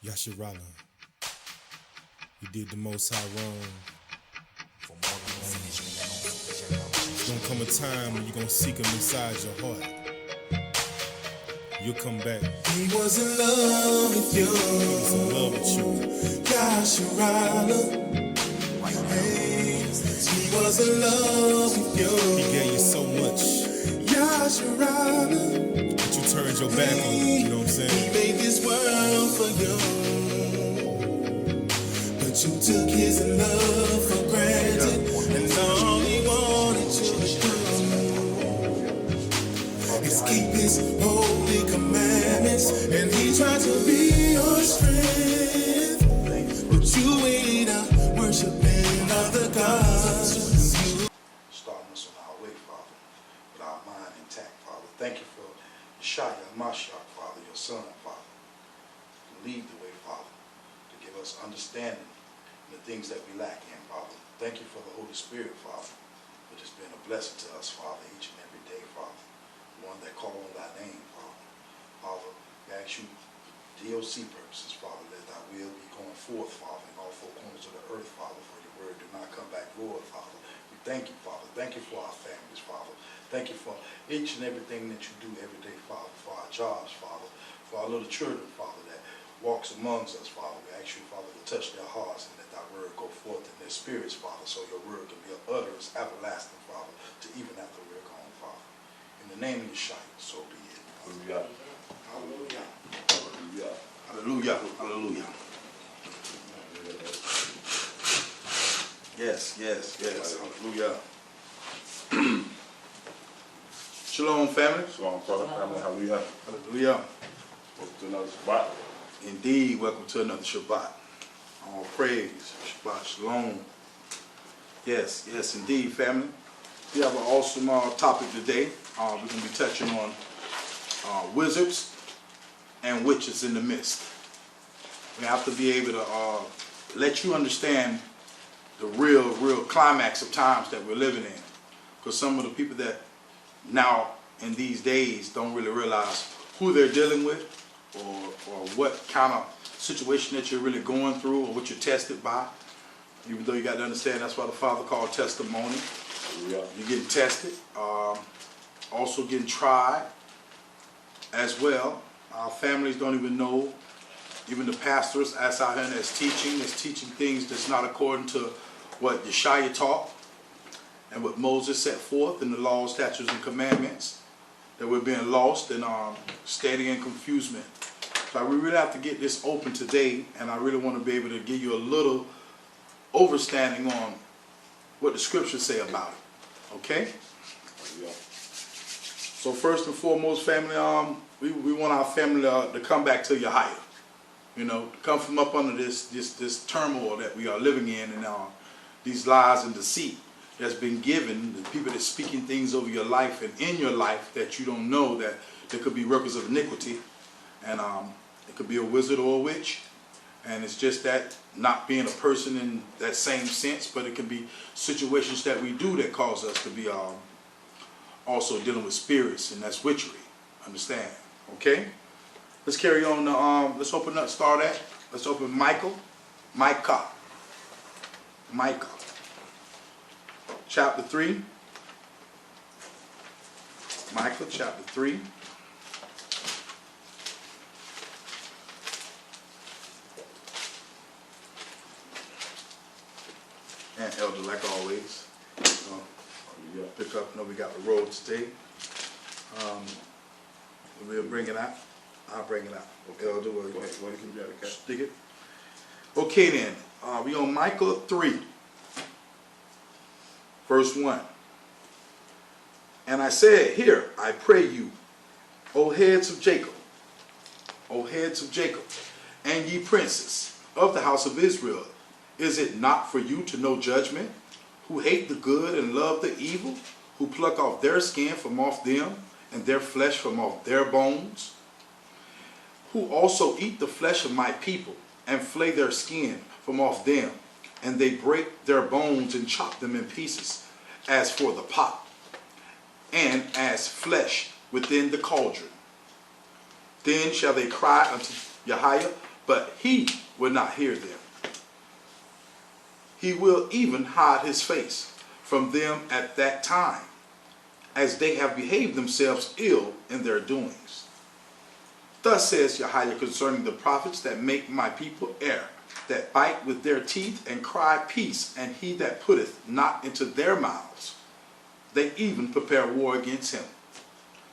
Yasharala, you did the most high wrong. There's gonna come a time when you're gonna seek him inside your heart. You'll come back. He was in love with you. He was in love with you. Yasharala. Hey, he was in love with you. He gave you so much, Yasharala. but you turned your back on him. You know what I'm He saying? made this world for you, but you took his love for granted, and all he wanted you to do is keep his holy commandments, and he tried to be your strength, but you ain't out worshiping other gods. Starting us on our way, Father, with our mind intact, Father. Thank you for Yeshaya, Mashiach, Father, your son, Father, to lead the way, Father, to give us understanding in the things that we lack in, Father. Thank you for the Holy Spirit, Father, which has been a blessing to us, Father, each and every day, Father. The one that call on thy name, Father. Father, we ask you D.O.C. purposes, Father, let thy will be going forth, Father, in all four corners of the earth, Father, for your word do not come back void, Father. We thank you, Father. Thank you for our families, Father. Thank you for each and everything that you do every day, Father, for our jobs, Father, for our little children, Father, that walks amongst us, Father. We ask you, Father, to touch their hearts and let thy word go forth in their spirits, Father, so your word can be of utterance everlasting, Father, to even after we're gone, Father. In the name of Yeshua, so be it. Hallelujah. Hallelujah. Hallelujah. Hallelujah. Hallelujah. Yes, yes, yes. Hallelujah. Shalom, family. Shalom, brother, family. Hallelujah. Hallelujah. Welcome to another spot. Indeed, welcome to another Shabbat. All praise. Shabbat Shalom. Yes, yes, indeed, family. We have an awesome topic today. We're going to be touching on wizards and witches in the mist. We have to be able to let you understand the real climax of times that we're living in. Because some of the people that now in these days don't really realize who they're dealing with or what kind of situation that you're really going through or what you're tested by. Even though you got to understand that's why the Father called testimony. Hallelujah. You're getting tested, also getting tried as well. Our families don't even know. Even the pastors that's out here that's teaching things that's not according to what Yeshaya taught and what Moses set forth in the laws, statutes, and commandments, that we're being lost and steady in confusement. So we really have to get this open today, and I really want to be able to give you a little overstanding on what the scriptures say about it. Okay? Hallelujah. So first and foremost, family, we want our family to come back to Yahweh. You know, to come from up under this turmoil that we are living in, and these lies and deceit that's been given, the people that's speaking things over your life and in your life that you don't know, that there could be workers of iniquity, and it could be a wizard or a witch, and it's just that not being a person in that same sense, but it can be situations that we do that cause us to be also dealing with spirits, and that's witchery. Understand? Okay? Let's carry on. Let's open up. Start at. Let's open Micah, chapter 3. Micah, chapter 3. And Elder, like always, pick up. No, we got the road today. We'll bring it out. I'll bring it out. Elder, will Go ahead. Go ahead. Keep that, okay? stick it. Okay then. We on Micah 3, verse 1. And I said, hear, I pray you, O heads of Jacob, and ye princes of the house of Israel, is it not for you to know judgment, who hate the good and love the evil, who pluck off their skin from off them, and their flesh from off their bones, who also eat the flesh of my people, and flay their skin from off them, and they break their bones and chop them in pieces, as for the pot, and as flesh within the cauldron. Then shall they cry unto Yahweh but he will not hear them. He will even hide his face from them at that time, as they have behaved themselves ill in their doings. Thus says Yahweh concerning the prophets that make my people err, that bite with their teeth and cry peace, and he that putteth not into their mouths, they even prepare war against him.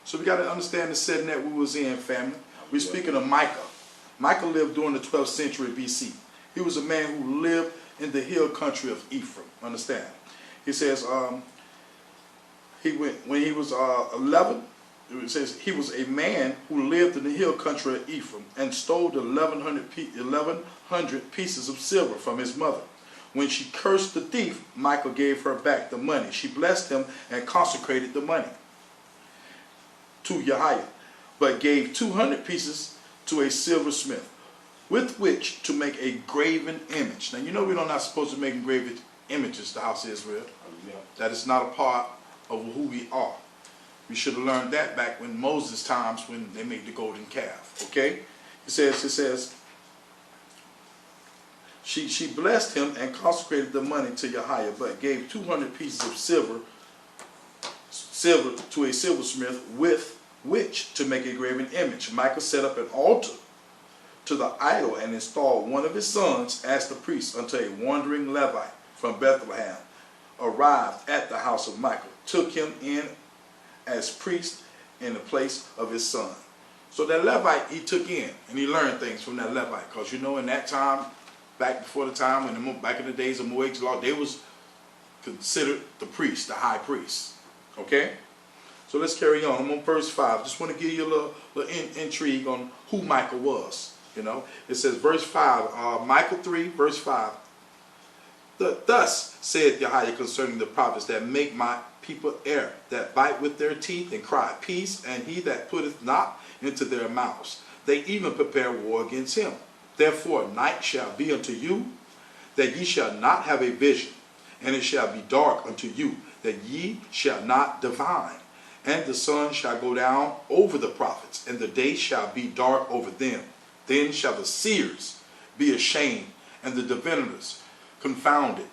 So we got to understand the setting that we was in, family. We're speaking of Micah. Micah lived during the 12th century BC. He was a man who lived in the hill country of Ephraim. Understand? He says when he was 11, it says he was a man who lived in the hill country of Ephraim and stole the 1,100 pieces of silver from his mother. When she cursed the thief, Michael gave her back the money. She blessed him and consecrated the money to Yahweh, but gave 200 pieces to a silversmith, with which to make a graven image. Now, you know we're not supposed to make graven images, the house of Israel. That is not a part of who we are. We should have learned that back when Moses' times, when they made the golden calf. Okay? It says, she blessed him and consecrated the money to Yahweh, but gave 200 pieces of silver to a silversmith, with which to make a graven image. Michael set up an altar to the idol and installed one of his sons as the priest until a wandering Levite from Bethlehem arrived at the house of Michael, took him in as priest in the place of his son. So that Levite he took in, and he learned things from that Levite, because you know in that time, back before the time, back in the days of Moabi's law, they was considered the priest, the high priest. Okay? So let's carry on. I'm on verse 5. Just want to give you a little intrigue on who Michael was. You know, it says verse 5, Michael 3, verse 5. Thus said Yahweh concerning the prophets that make my people err, that bite with their teeth and cry peace, and he that putteth not into their mouths, they even prepare war against him. Therefore night shall be unto you, that ye shall not have a vision, and it shall be dark unto you, that ye shall not divine. And the sun shall go down over the prophets, and the day shall be dark over them. Then shall the seers be ashamed, and the diviners confounded.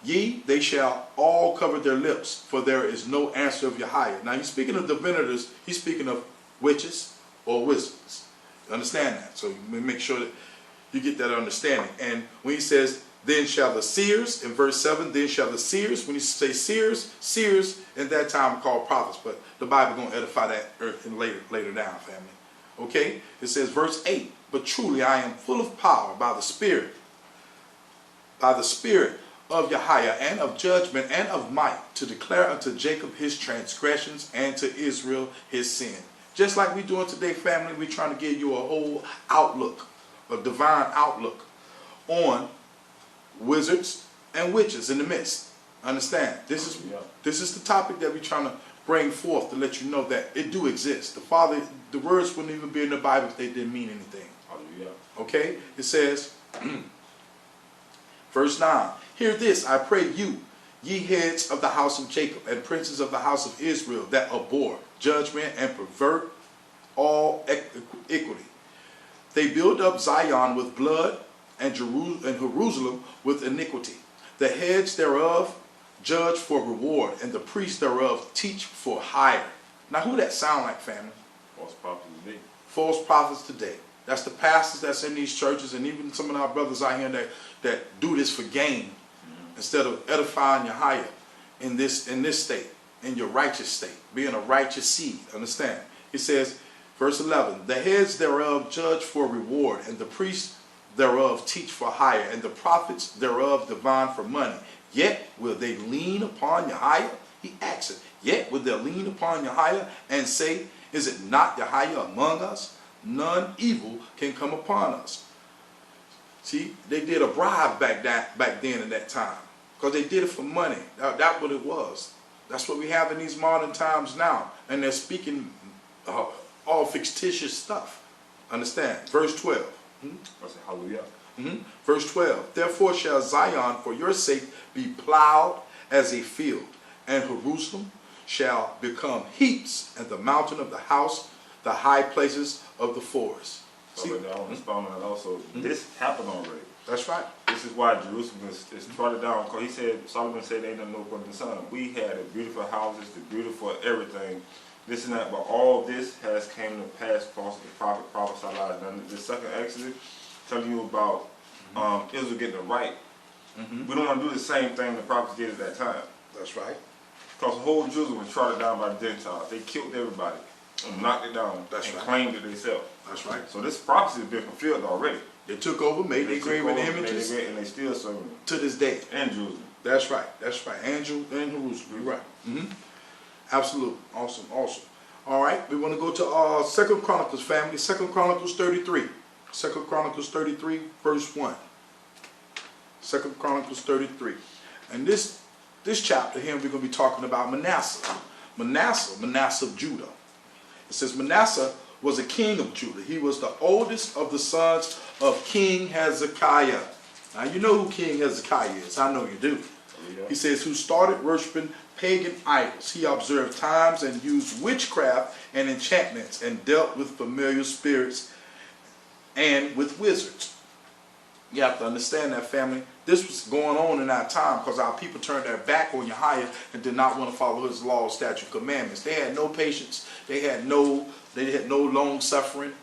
Ye, they shall all cover their lips, for there is no answer of Yahweh. Now he's speaking of diviners, he's speaking of witches or wizards. You understand that? So you make sure that you get that understanding. And when he says, then shall the seers, in verse 7, then shall the seers, when you say seers in that time are called prophets, but the Bible going to edify that later down, family. Okay? It says, verse 8, but truly I am full of power by the Spirit of Yahweh, and of judgment, and of might, to declare unto Jacob his transgressions, and to Israel his sin. Just like we're doing today, family, we're trying to give you a whole outlook, a divine outlook on wizards and witches in the midst. Understand? This is the topic that we're trying to bring forth to let you know that it do exist. The words wouldn't even be in the Bible if they didn't mean anything. Okay? It says, verse 9, hear this, I pray you, ye heads of the house of Jacob, and princes of the house of Israel, that abhor judgment and pervert all equity. They build up Zion with blood, and Jerusalem with iniquity. The heads thereof judge for reward, and the priests thereof teach for hire. Now who that sound like, family? False prophets today. False prophets today. That's the pastors that's in these churches, and even some of our brothers out here that do this for gain, instead of edifying your higher in this state, in your righteous state, being a righteous seed. Understand? It says, verse 11, the heads thereof judge for reward, and the priests thereof teach for hire, and the prophets thereof divine for money. Yet will they lean upon Yahweh? He asks it. Yet will they lean upon Yahweh and say, is it not Yahweh among us? None evil can come upon us. See, they did a bribe back then in that time, because they did it for money. That's what it was. That's what we have in these modern times now, and they're speaking all fictitious stuff. Understand? Verse 12. Hallelujah. Verse 12. Therefore shall Zion for your sake be plowed as a field, and Jerusalem shall become heaps, and the mountain of the house, the high places of the forest. So I want to respond on that also. This happened already. That's right. This is why Jerusalem is trodden down. Because he said, Solomon said, ain't nothing no the sun. We had the beautiful houses, the beautiful everything, this and that. But all this has came to pass because the prophet prophesied. And the second Exodus telling you about Israel getting it right. We don't want to do the same thing the prophets did at that time. That's right. Because the whole Jerusalem was trodden down by the Gentiles. They killed everybody and knocked it down and claimed it themselves. That's right. So this prophecy has been fulfilled already. They took over, made their graven images, and they still serving them to this day. And Jerusalem. That's right. That's right. And Jerusalem. You're right. Absolutely. Awesome. Awesome. All right. We want to go to 2 Chronicles, family. 2 Chronicles 33. 2 Chronicles 33, verse 1. 2 Chronicles 33. And this chapter here, we're going to be talking about Manasseh. Manasseh of Judah. It says Manasseh was a king of Judah. He was the oldest of the sons of King Hezekiah. Now you know who King Hezekiah is. I know you do. He says, who started worshiping pagan idols. He observed times and used witchcraft and enchantments and dealt with familiar spirits and with wizards. You have to understand that, family. This was going on in our time because our people turned their back on Yahweh and did not want to follow his laws, statutes, commandments. They had no patience. They had no long suffering.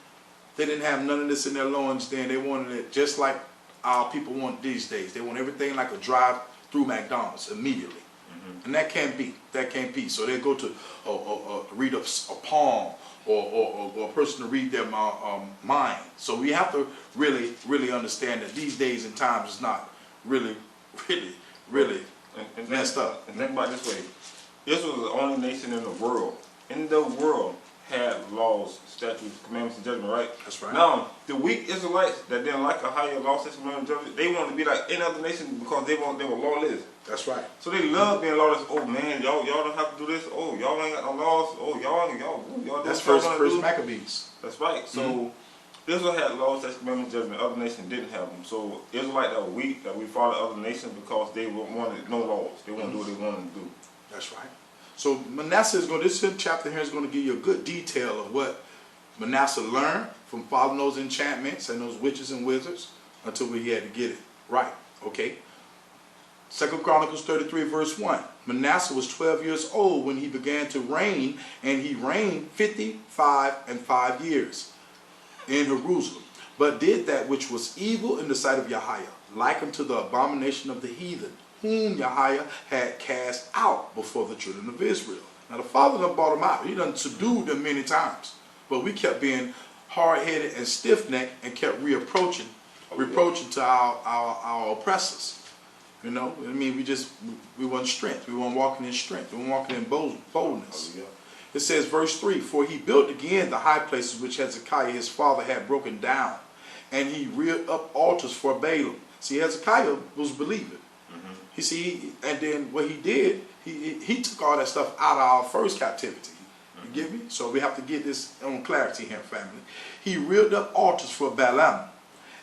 They didn't have none of this in their loins then. They wanted it just like our people want these days. They want everything like a drive-through McDonald's immediately. And that can't be. That can't be. So they go to read a poem or a person to read their mind. So we have to really understand that these days and times is not really messed up. And think about it this way. Israel was the only nation in the world had laws, statutes, commandments, and judgment, right? That's right. Now, the weak Israelites that didn't like a higher law, statute, commandment, judgment, they wanted to be like any other nation because they were lawless. That's right. So they love being lawless. Oh man, y'all don't have to do this. Oh, y'all ain't got no laws. Oh, y'all. That's first Maccabees. That's right. So Israel had laws, statutes, commandments, judgment. Other nations didn't have them. So Israelites that were weak, that we follow other nations because they wanted no laws. They wanted to do what they wanted to do. That's right. So Manasseh is going. This chapter here is going to give you a good detail of what Manasseh learned from following those enchantments and those witches and wizards until he had to get it right. Okay. 2 Chronicles 33 verse 1. Manasseh was 12 years old when he began to reign, and he reigned 55 and 5 years in Jerusalem, but did that which was evil in the sight of Yahweh, like unto the abomination of the heathen, whom Yahweh had cast out before the children of Israel. Now the Father done brought them out. He done subdued them many times. But we kept being hard-headed and stiff-necked and kept reproaching to our oppressors. You know, I mean, we want strength. We weren't walking in strength. We weren't walking in boldness. It says, verse 3, for he built again the high places which Hezekiah his father had broken down, and he reared up altars for Baalim. See, Hezekiah was believing. You see, and then what he did, he took all that stuff out of our first captivity. You get me? So we have to get this on clarity here, family. He reared up altars for Baalim,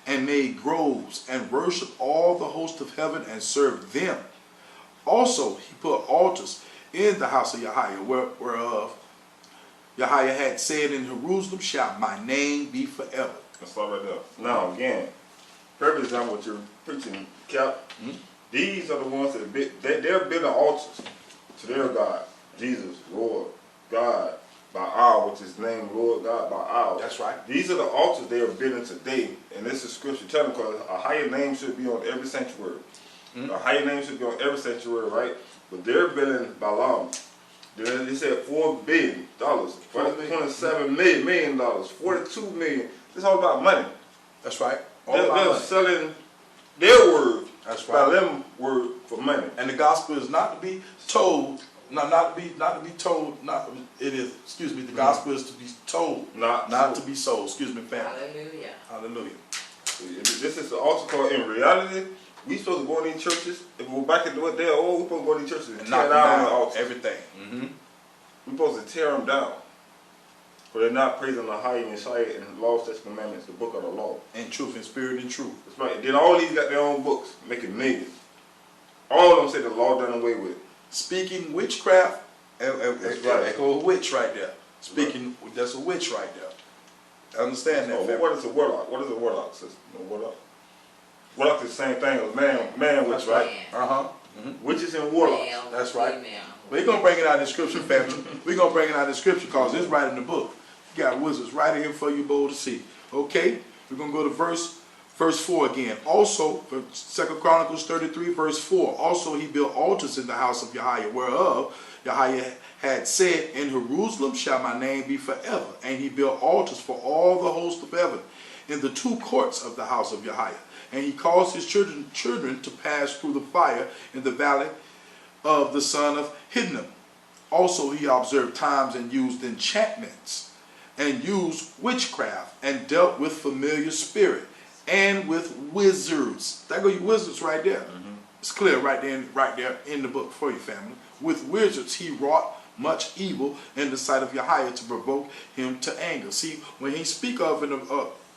and made groves, and worshiped all the host of heaven, and served them. Also he put altars in the house of Yahweh, whereof Yahweh had said, in Jerusalem shall my name be forever. Let's start right there. Now again, perfect example what you're preaching, Cap. These are the ones that they're building altars to their God, Jesus, Lord, God, Baal, which is named Lord God Baal. That's right. These are the altars they are building today, and this is scripture telling because a higher name should be on every sanctuary. A higher name should be on every sanctuary, right? But they're building Balaam. They said $4 billion, $27 million, $42 million. It's all about money. That's right. They're selling their word. That's right. Balaam word for money. And the gospel is not to be told. Not to be told. The gospel is to be told, not to be sold. Excuse me, family. Hallelujah. Hallelujah. This is the altar call. In reality, we supposed to go in these churches. If we go back into what they're we supposed to go in these churches and tear down the altars. Everything. We're supposed to tear them down. But they're not praising the high and Messiah and law, statutes, commandments, the book of the law. And truth, and spirit, and truth. That's right. Then all these got their own books, making millions. All of them say the law done away with. Speaking witchcraft, That's right. a witch right there. Speaking, that's a witch right there. Understand that, So family. what is a warlock? What is a warlock, sister? A warlock? Warlock is the same thing as man witch, right? Uh-huh. Witches and warlocks. Male, That's right. female. We're going to bring it out in scripture, family. We're going to bring it out in scripture because it's right in the book. You got wizards right here for you bold to see. Okay? We're going to go to verse 4 again. Also, 2 Chronicles 33, verse 4. Also, he built altars in the house of Yahweh, whereof Yahweh had said, in Jerusalem shall my name be forever. And he built altars for all the host of heaven in the 2 courts of the house of Yahweh. And he caused his children to pass through the fire in the valley of the son of Hinnom. Also he observed times and used enchantments and used witchcraft and dealt with familiar spirit and with wizards. There go your wizards right there. It's clear right there in the book for you, family. With wizards he wrought much evil in the sight of Yahweh to provoke him to anger. See, when he speak of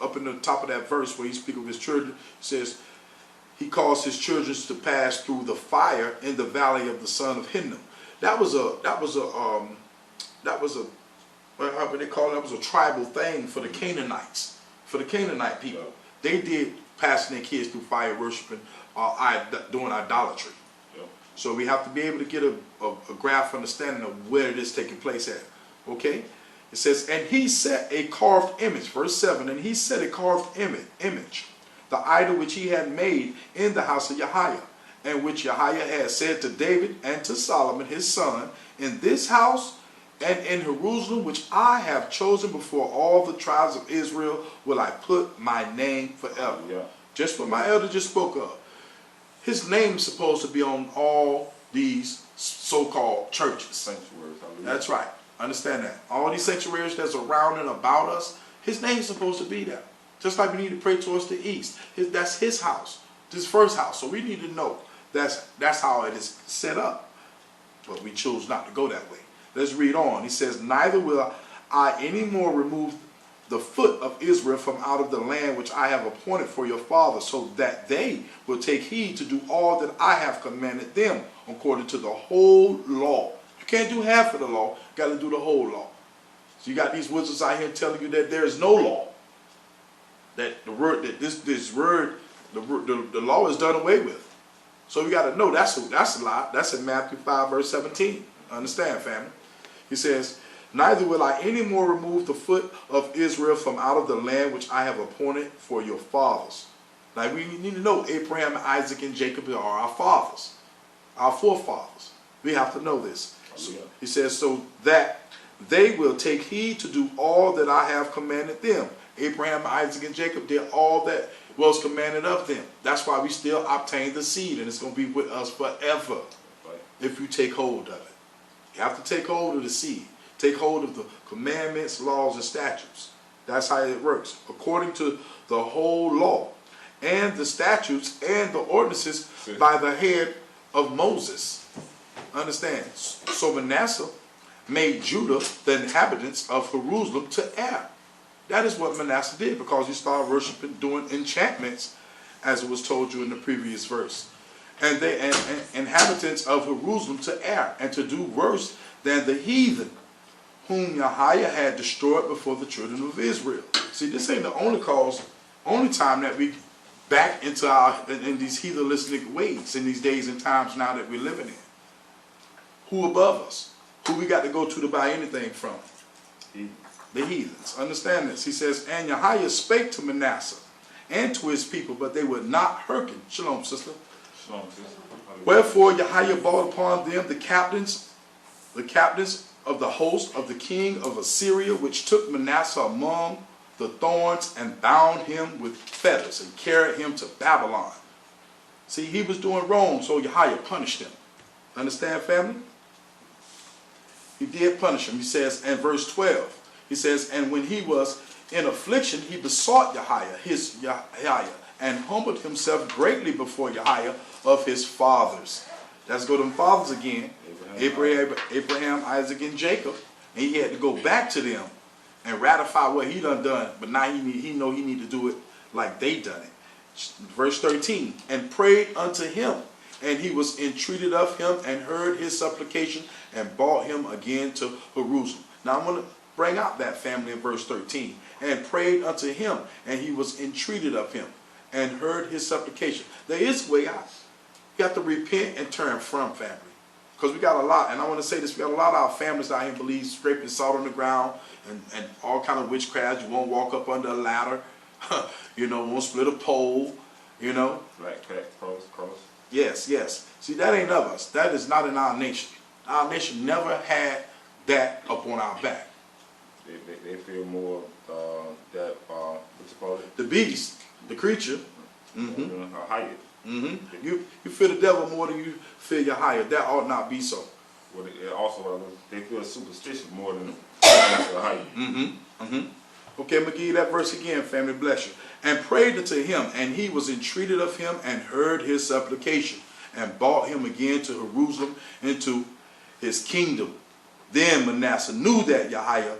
up in the top of that verse where he speak of his children, he says he caused his children to pass through the fire in the valley of the son of Hinnom. That was a what they call it? That was a tribal thing for the Canaanites, for the Canaanite people. They did passing their kids through fire, worshiping, doing idolatry. So we have to be able to get a graph understanding of where it is taking place at. Okay? It says, and he set a carved image, verse 7, and he set a carved image, the idol which he had made in the house of Yahweh, and which Yahweh had said to David and to Solomon his son, in this house and in Jerusalem, which I have chosen before all the tribes of Israel, will I put my name forever. Just what my elder just spoke of. His name is supposed to be on all these so-called churches. Sanctuaries. That's right. Understand that. All these sanctuaries that's around and about us, his name's supposed to be there. Just like we need to pray towards the east. That's his house. This first house. So we need to know that's how it is set up. But we choose not to go that way. Let's read on. He says, neither will I any more remove the foot of Israel from out of the land which I have appointed for your fathers, so that they will take heed to do all that I have commanded them according to the whole law. You can't do half of the law. You got to do the whole law. So you got these wizards out here telling you that there is no law. That the word, that the law is done away with. So we got to know that's a lie. That's in Matthew 5 verse 17. Understand, family? He says, neither will I any more remove the foot of Israel from out of the land which I have appointed for your fathers. Now we need to know Abraham, Isaac, and Jacob are our fathers, our forefathers. We have to know this. So, he says, so that they will take heed to do all that I have commanded them. Abraham, Isaac, and Jacob did all that was commanded of them. That's why we still obtain the seed, and it's going to be with us forever if you take hold of it. You have to take hold of the seed. Take hold of the commandments, laws, and statutes. That's how it works. According to the whole law and the statutes and the ordinances by the head of Moses. Understand? So Manasseh made Judah, the inhabitants of Jerusalem, to err. That is what Manasseh did, because he started worshiping, doing enchantments, as it was told you in the previous verse. And they and inhabitants of Jerusalem to err, and to do worse than the heathen, whom Yahweh had destroyed before the children of Israel. See, this ain't the only time that we back into in these heathenistic ways in these days and times now that we're living in. Who above us? Who we got to go to buy anything from? The heathens. Understand this. He says, and Yahweh spake to Manasseh and to his people, but they would not hearken. Shalom, sister. Shalom, sister. Wherefore Yahweh brought upon them the captains of the host of the king of Assyria, which took Manasseh among the thorns and bound him with fetters and carried him to Babylon. See, he was doing wrong, so Yahweh punished him. Understand, family? He did punish him. He says in verse 12, he says, and when he was in affliction, he besought Yahweh, and humbled himself greatly before Yahweh of his fathers. Let's go to them fathers again. Abraham, Isaac, and Jacob. And he had to go back to them and ratify what he done. But now he know he need to do it like they done it. Verse 13, and prayed unto him, and he was entreated of him, and heard his supplication, and brought him again to Jerusalem. Now I'm going to bring out that family in verse 13. and prayed unto him, and he was entreated of him, and heard his supplication. There is a way out. You have to repent and turn from family. Because we got a lot, and I want to say this, we got a lot of our families out here believe scraping salt on the ground and all kind of witchcraft. You won't walk up under a ladder, you know, won't split a pole, you know. Black cat, cross. Yes, yes. See, that ain't of us. That is not in our nation. Our nation never had that up on our back. They feel more that, what you call it? The beast, the creature. Higher. You fear the devil more than you fear your higher. That ought not be so. Well, also, they feel superstitious more than higher. Okay, I'm going to give you that verse again, family, bless you. And prayed unto him, and he was entreated of him, and heard his supplication, and brought him again to Jerusalem into his kingdom. Then Manasseh knew that Yahweh,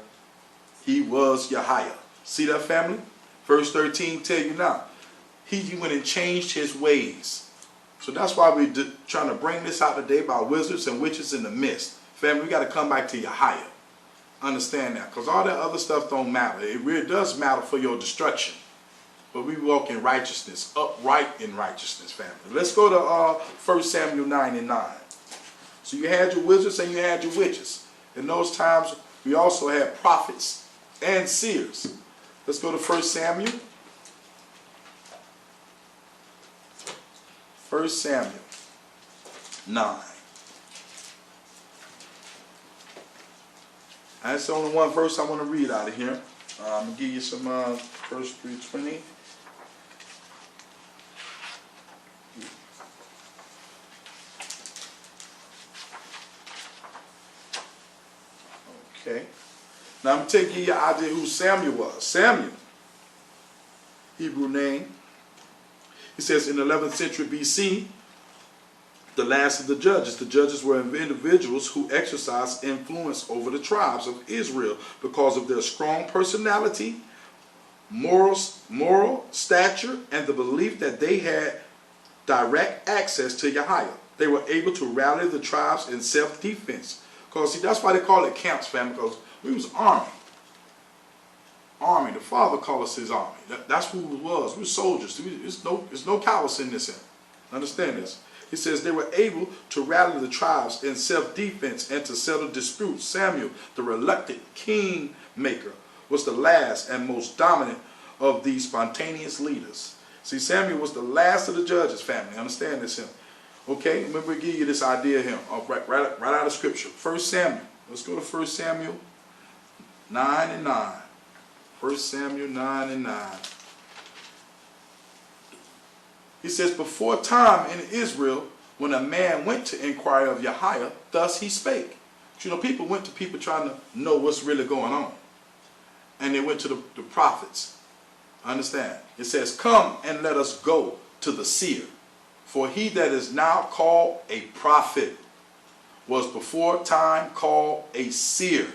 he was Yahweh. See that, family? Verse 13 tell you now. He went and changed his ways. So that's why we're trying to bring this out today about wizards and witches in the mist. Family, we got to come back to Yahweh. Understand that, because all that other stuff don't matter. It really does matter for your destruction. But we walk in righteousness, upright in righteousness, family. Let's go to 1 Samuel 9 and 9. So you had your wizards and you had your witches. In those times, we also had prophets and seers. Let's go to 1 Samuel. 1 Samuel 9. That's only one verse I want to read out of here. I'm going to give you some verse 3:20. Okay. Now I'm going to take you your idea who Samuel was. Samuel, Hebrew name. He says in the 11th century BC, the last of the judges. The judges were individuals who exercised influence over the tribes of Israel because of their strong personality, moral stature, and the belief that they had direct access to Yahweh. They were able to rally the tribes in self-defense. Because, see, that's why they call it camps, family, because we was army. Army. The Father called us his army. That's who we was. We were soldiers. There's no cowardice in this. Understand this. He says they were able to rally the tribes in self-defense and to settle disputes. Samuel, the reluctant kingmaker, was the last and most dominant of these spontaneous leaders. See, Samuel was the last of the judges, family. Understand this, him. Okay, remember we give you this idea here, right out of Scripture. 1 Samuel. Let's go to 1 Samuel 9 and 9. 1 Samuel 9 and 9. He says, before time in Israel, when a man went to inquire of Yahweh, thus he spake. You know, people went to people trying to know what's really going on. And they went to the prophets. Understand? It says, come and let us go to the seer. For he that is now called a prophet was before time called a seer.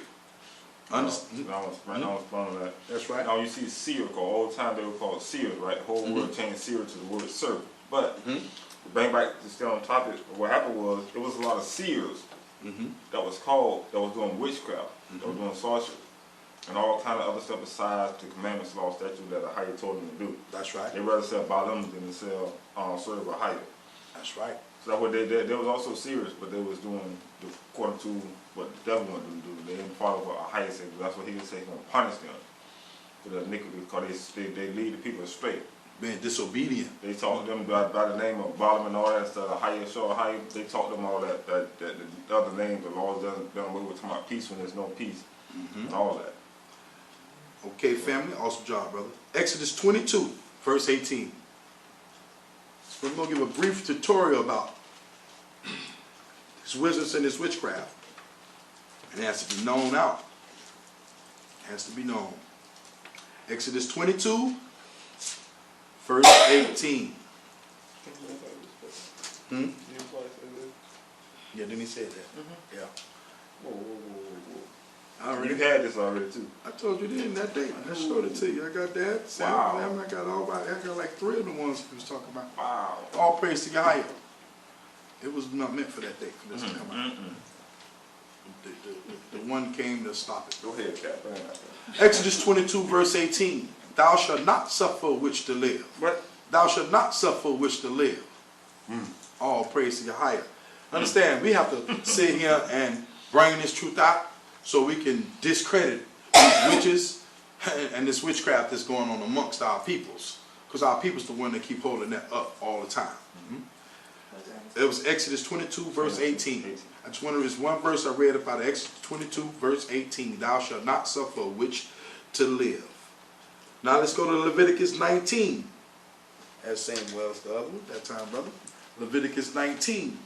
Understand? That. That's right. Now you see seer, because all the time they were called seers, right? The whole word changed seer to the word servant. But to bring back to stay on topic, what happened was there was a lot of seers that was doing witchcraft, that was doing sorcery, and all kind of other stuff besides the commandments, law, statutes that Ahia told them to do. That's right. They rather sell Balaam than to sell serve Ahia. That's right. So that's what they did. They was also serious, but they was doing according to what the devil wanted them to do. They didn't follow what Ahia said. That's what he would say. He's going to punish them for the iniquity, because they lead the people astray. Being disobedient. They taught them by the name of Balaam and all that stuff. Ahia, they taught them all that the other name, the laws done away with, talking about peace when there's no peace, and all that. Okay, family, awesome job, brother. Exodus 22, verse 18. So we're going to give a brief tutorial about this wizards and this witchcraft. And it has to be known out. It has to be known. Exodus 22, verse 18. Yeah, then he said that. Yeah. Whoa. You had this already too. I told you then that day. I showed it to you. I got that. Wow. I got all about. I got like 3 of the ones he was talking about. Wow. All praise to Yahweh. It was not meant for that day for this to come out. The one came to stop it. Go ahead, Cap. Exodus 22, verse 18. Thou shalt not suffer a witch to live. What? Thou shalt not suffer a witch to live. All praise to Yahweh. Understand, we have to sit here and bring this truth out so we can discredit these witches and this witchcraft that's going on amongst our peoples. Because our people's the one that keep holding that up all the time. It was Exodus 22, verse 18. I just wonder, there's one verse I read about Exodus 22, verse 18. Thou shalt not suffer a witch to live. Now let's go to Leviticus 19. As same well as the other one, that time, brother. Leviticus 19.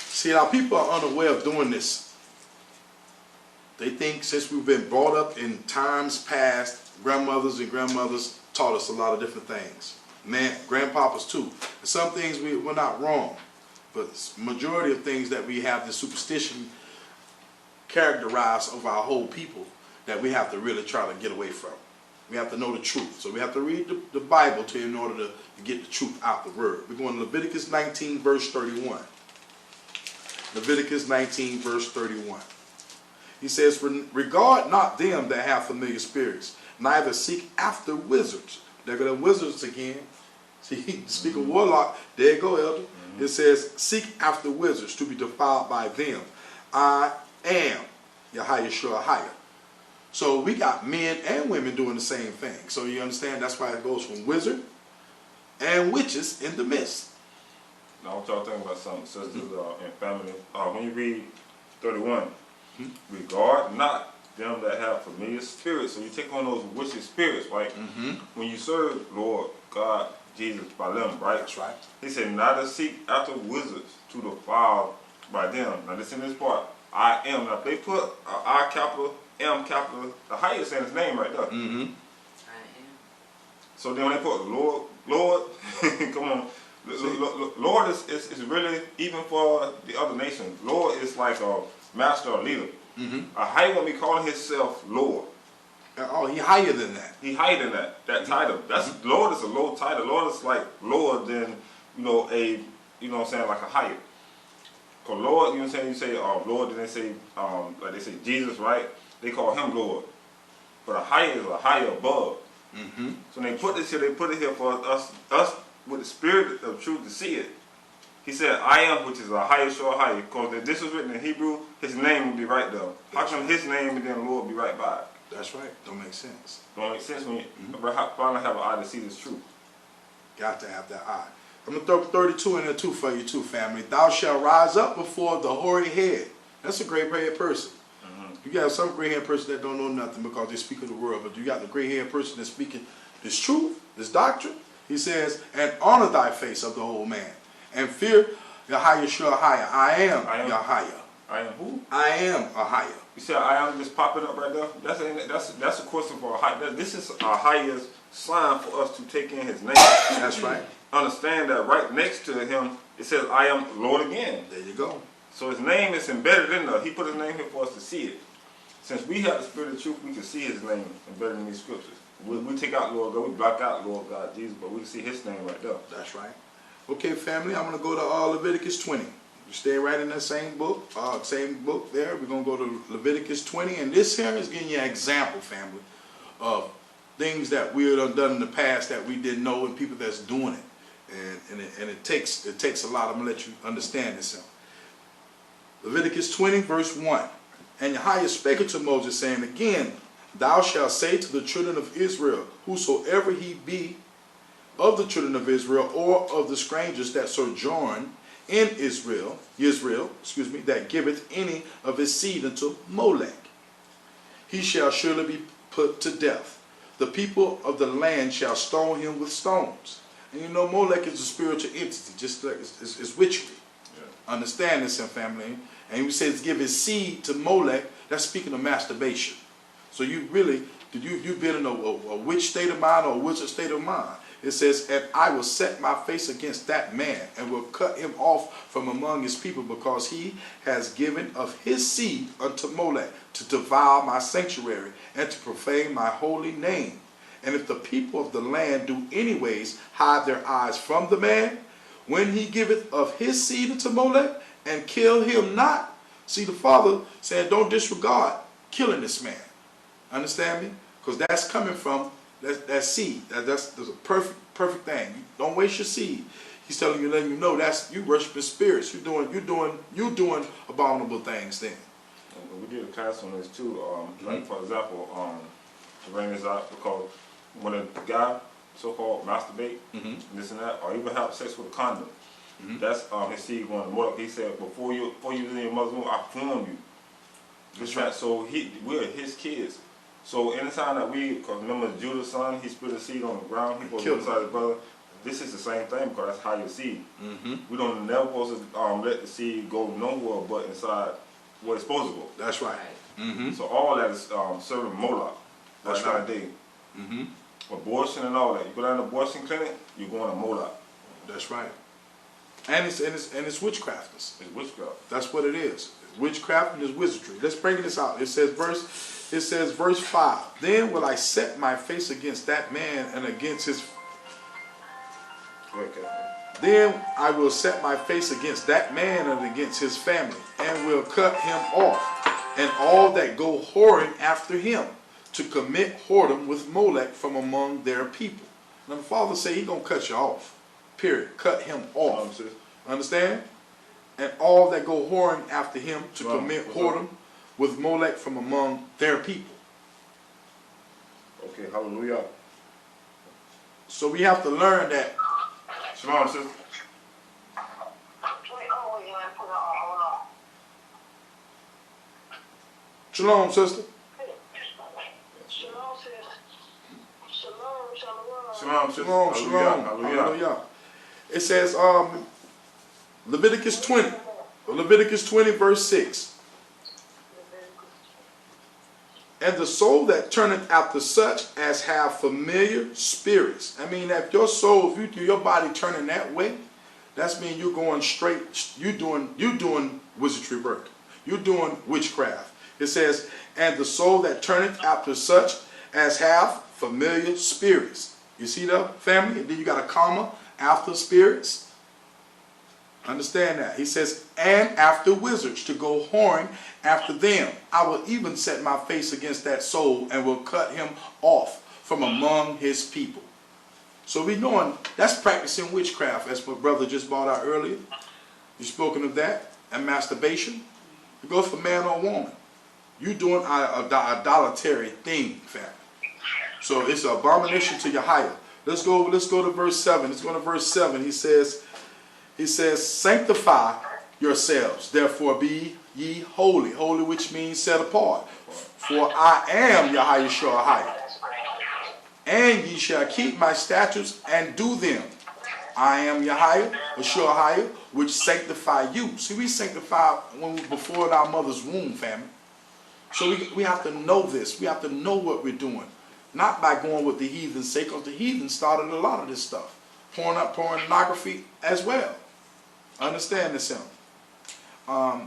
See, our people are unaware of doing this. They think since we've been brought up in times past, grandmothers and grandmothers taught us a lot of different things. Man, grandpapas too. And some things we're not wrong, but majority of things that we have this superstition characterized over our whole people that we have to really try to get away from. We have to know the truth. So we have to read the Bible in order to get the truth out the word. We're going to Leviticus 19, verse 31. Leviticus 19, verse 31. He says, regard not them that have familiar spirits, neither seek after wizards. There go the wizards again. See, speak of warlock, there you go, elder. It says, seek after wizards to be defiled by them. I am Yahweh. So we got men and women doing the same thing. So you understand, that's why it goes from wizard and witches in the midst. Now I want y'all to think about something, sisters and family. When you read 31, regard not them that have familiar spirits. So you take on those wicked spirits, right? When you serve Lord God, Jesus, by them, right? That's right. He said, not to seek after wizards to defile by them. Now listen to this part. I am. Now if they put I capital, M capital, the highest in his name right there. I am. So then when they put Lord, come on. Lord is really, even for the other nations, Lord is like a master or leader. How you want to be calling himself Lord? Oh, he higher than that. He higher than that title. That's Lord is a low title. Lord is like lower than, what I'm saying, like a higher. Cause Lord, you know what I'm saying, you say Lord, then they say like they say Jesus, right? They call him Lord. But a higher is a higher above. So they put this here, they put it here for us with the spirit of truth to see it. He said, I am, which is a higher, sure higher. Because if this was written in Hebrew, his name would be right there. How come his name and then Lord be right by it? That's right. Don't make sense. Don't make sense when you finally have an eye to see this truth. Got to have that eye. I'm going to throw 32 in there too for you too, family. Thou shalt rise up before the hoary head. That's a gray-haired person. You got some gray-haired person that don't know nothing because they speak of the world, but you got the gray-haired person that's speaking this truth, this doctrine. He says, and honor thy face of the whole man, and fear Yahweh sure higher. I am Yahweh. I am who? I am a higher. You see I am just popping up right there? That's a question for a high. This is our highest sign for us to take in his name. That's right. Understand that right next to him, it says, I am Lord again. There you go. So his name is embedded in there. He put his name here for us to see it. Since we have the spirit of truth, we can see his name embedded in these scriptures. We take out Lord God, we block out Lord God Jesus, but we can see his name right there. That's right. Okay, family, I'm going to go to Leviticus 20. You stay right in that same book there. We're going to go to Leviticus 20, and this here is giving you an example, family, of things that we have done in the past that we didn't know, and people that's doing it. And it takes a lot. I'm going to let you understand this. Leviticus 20, verse 1. And Yahweh spake unto Moses, saying, again, thou shalt say to the children of Israel, whosoever he be of the children of Israel, or of the strangers that sojourn in Israel, that giveth any of his seed unto Molech, he shall surely be put to death. The people of the land shall stone him with stones. And you know, Molech is a spiritual entity, just like it's witchery. Yeah. Understand this, family. And he says, give his seed to Molech. That's speaking of masturbation. So you really, you've been in a witch state of mind or a wizard state of mind. It says, and I will set my face against that man and will cut him off from among his people, because he has given of his seed unto Molech to devour my sanctuary and to profane my holy name. And if the people of the land do anyways hide their eyes from the man, when he giveth of his seed unto Molech, and kill him not. See, the father saying, don't disregard killing this man. Understand me? Because that's coming from that seed. That's a perfect thing. Don't waste your seed. He's telling you, letting you know that's you worshiping spirits. You doing abominable things then. We did a class on this too. Like for example, to bring this out, because when a guy so-called masturbate, this and that, or even have sex with a condom, that's his seed going to Moloch. He said, before you was in your mother's womb, I formed you. That's right. So we're his kids. So anytime that because remember Judah's son, he split a seed on the ground, he was inside his brother. This is the same thing because that's how your seed. We don't never supposed to let the seed go nowhere but inside where it's supposed to go. That's right. So all that is serving Moloch. That's right. Day. Abortion and all that. You go down to an abortion clinic, you're going to Moloch. That's right. And it's witchcraft. It's witchcraft. That's what it is. It's witchcraft and it's wizardry. Let's bring this out. It says verse 5. Then will I set my face against that man and against his. Then I will set my face against that man and against his family, and will cut him off, and all that go whoring after him, to commit whoredom with Molech from among their people. Now the father say he's gonna cut you off. Period. Cut him off. Understand? And all that go whoring after him to commit whoredom with Molech from among their people. Okay, hallelujah. So we have to learn that. Shalom, sister. Shalom, sister. Shalom, sister. Shalom, Hallelujah. shalom. Hallelujah. It says Leviticus 20 verse 6. And the soul that turneth after such as have familiar spirits. I mean, if your soul, if your body turning that way, that's mean you're going straight. You doing wizardry work. You're doing witchcraft. It says, and the soul that turneth after such as have familiar spirits. You see that, family? And then you got a comma after spirits. Understand that. He says, and after wizards, to go whoring after them. I will even set my face against that soul and will cut him off from among his people. So we knowing that's practicing witchcraft, as my brother just brought out earlier. You've spoken of that. And masturbation. It goes for man or woman. You doing a idolatry thing, family. So it's an abomination to your higher. Let's go to verse 7. Let's go to verse 7. He says, sanctify yourselves, therefore be ye holy. Holy, which means set apart. For I am Yahweh, and ye shall keep my statutes and do them. I am Yahweh, which sanctify you. See, we sanctify when we before in our mother's womb, family. So we have to know this. We have to know what we're doing. Not by going with the heathens' sake, because the heathens started a lot of this stuff. Pornography as well. Understand this, and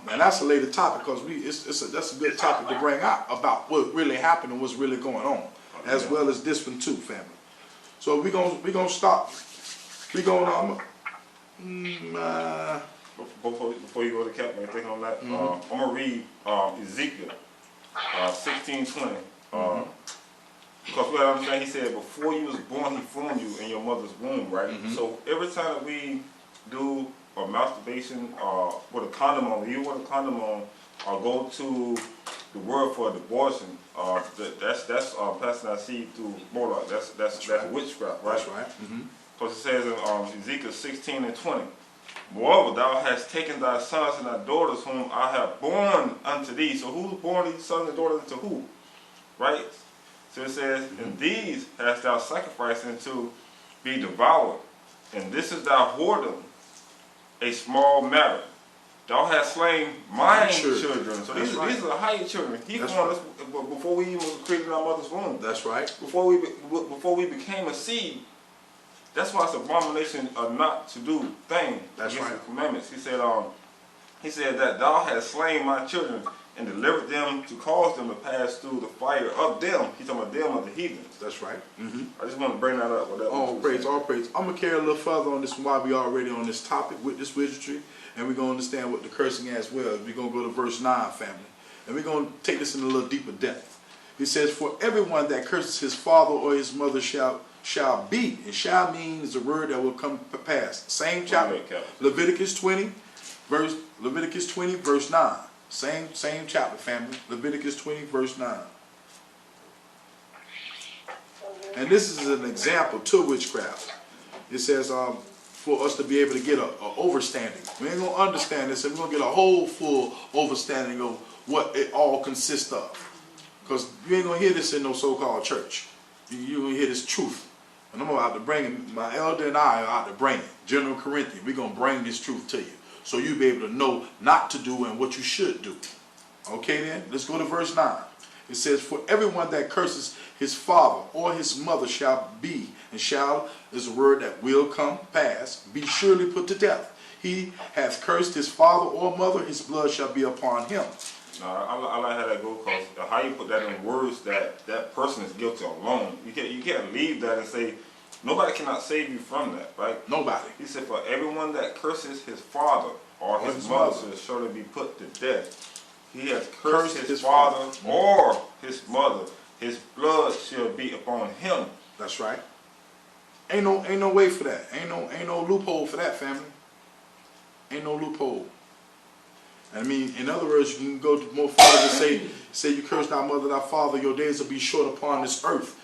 that's a later topic, because that's a good topic to bring out about what really happened and what's really going on, as well as this one too, family. So we're gonna stop. We're gonna before you go to Captain, I think on that, I'm gonna read Ezekiel 16:20. Because we understand, he said, before you was born, he formed you in your mother's womb, right? So every time that we do a masturbation with a condom on, you with a condom on, or go to the word for abortion, that's passing our seed through Moloch. That's witchcraft, right? That's right. Because it says in Ezekiel 16:20, moreover, thou hast taken thy sons and thy daughters whom I have born unto thee. So who's born these sons and daughters to who? Right? So it says, and these hast thou sacrificed unto be devoured. And this is thy whoredom, a small matter. Thou hast slain my children. So these are the higher children. He formed us before we even were created in our mother's womb. That's right. Before we became a seed. That's why it's an abomination not to do things. That's right. The commandments. He said, He said that thou hast slain my children and delivered them to cause them to pass through the fire of them. He's talking about them of the heathens. That's right. I just want to bring that up. With that All praise, all praise. I'm going to carry a little further on this one while we already on this topic with this wizardry. And we're going to understand what the cursing as well. We're going to go to verse 9, family. And we're going to take this in a little deeper depth. He says, for everyone that curses his father or his mother shall be. And shall means a word that will come to pass. Same chapter. Leviticus 20, verse 9. Same chapter, family. Leviticus 20, verse 9. And this is an example to witchcraft. It says for us to be able to get a overstanding. We ain't going to understand this, and we're going to get a whole full overstanding of what it all consists of. Because you ain't going to hear this in no so-called church. You're going to hear this truth. And I'm about to bring it. My elder and I are out to bring it. General Corinthian, we're going to bring this truth to you. So you'll be able to know not to do and what you should do. Okay then, let's go to verse 9. It says, for everyone that curses his father or his mother shall be, and shall is a word that will come pass, be surely put to death. He hath cursed his father or mother, his blood shall be upon him. I like how that goes, because how you put that in words that that person is guilty alone. You can't leave that and say, nobody cannot save you from that, right? Nobody. He said, for everyone that curses his father or his mother shall surely be put to death. He has cursed his father or his mother. His blood shall be upon him. That's right. Ain't no way for that. Ain't no loophole for that, family. Ain't no loophole. I mean, in other words, you can go more farther to say you curse thy mother, thy father, your days will be short upon this earth.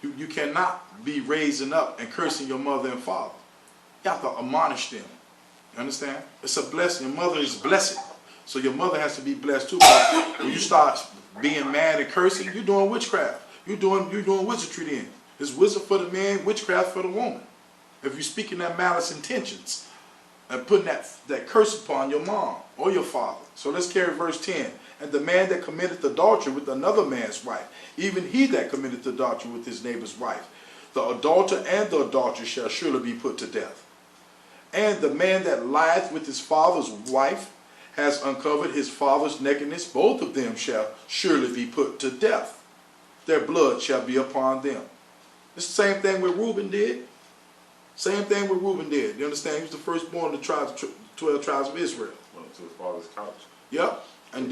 You cannot be raising up and cursing your mother and father. You have to admonish them. You understand? It's a blessing. Your mother is blessed. So your mother has to be blessed too. But when you start being mad and cursing, you're doing witchcraft. You're doing wizardry then. It's wizard for the man, witchcraft for the woman. If you're speaking that malice intentions and putting that curse upon your mom or your father. So let's carry verse 10. And the man that committeth adultery with another man's wife, even he that committeth adultery with his neighbor's wife, the adulterer and the adulteress shall surely be put to death. And the man that lieth with his father's wife has uncovered his father's nakedness, both of them shall surely be put to death. Their blood shall be upon them. It's the same thing what Reuben did. Same thing what Reuben did. You understand? He was the firstborn of the 12 tribes of Israel. Went to his father's couch. Yep. And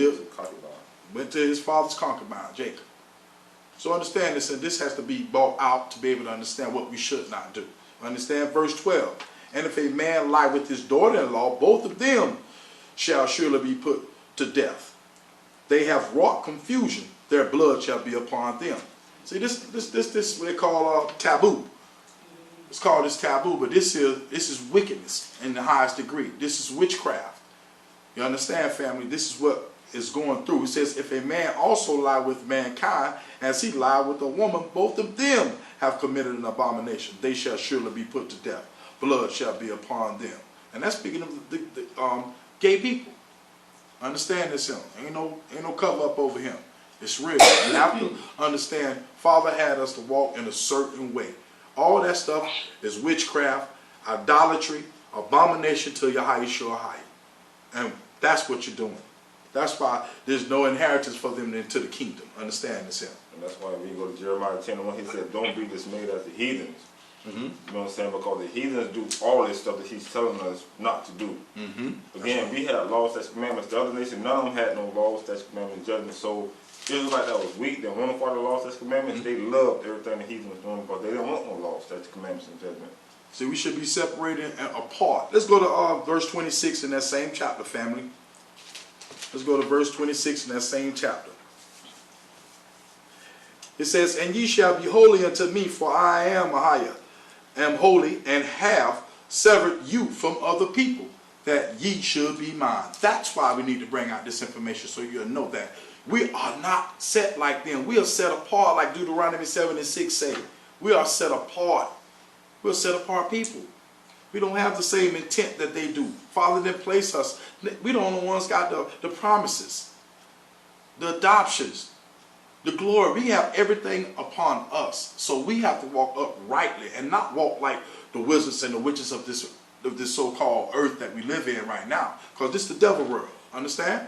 went to his father's concubine, Jacob. So understand this, and this has to be brought out to be able to understand what we should not do. Understand verse 12. And if a man lie with his daughter-in-law, both of them shall surely be put to death. They have wrought confusion, their blood shall be upon them. See, this is what they call taboo. It's called this taboo, but this is wickedness in the highest degree. This is witchcraft. You understand, family? This is what is going through. It says, if a man also lie with mankind, as he lied with a woman, both of them have committed an abomination. They shall surely be put to death. Blood shall be upon them. And that's speaking of the gay people. Understand this, ain't no cover up over him. It's real. You have to understand, Father had us to walk in a certain way. All that stuff is witchcraft, idolatry, abomination to Yahushua high. And that's what you're doing. That's why there's no inheritance for them into the kingdom. Understand this, him. And that's why when you go to Jeremiah 10:1, he said, don't be dismayed as the heathens. You know what I'm saying? Because the heathens do all this stuff that he's telling us not to do. Again, we had laws, statutes, commandments. The other nation, none of them had no laws, statutes, commandments, judgments. So Israelites that was weak, that wanted to follow the laws, statutes, commandments, they loved everything the heathen was doing because they didn't want no laws, statutes, commandments, and judgment. See, we should be separated and apart. Let's go to verse 26 in that same chapter, family. Let's go to verse 26 in that same chapter. It says, and ye shall be holy unto me, for I am holy, and have severed you from other people, that ye should be mine. That's why we need to bring out this information, so you'll know that we are not set like them. We are set apart, like Deuteronomy 7:6 say. We are set apart. We're set apart people. We don't have the same intent that they do. Father didn't place us. We the only ones got the promises, the adoptions, the glory. We have everything upon us. So we have to walk uprightly and not walk like the wizards and the witches of this of this so-called earth that we live in right now. Because this is the devil world. Understand?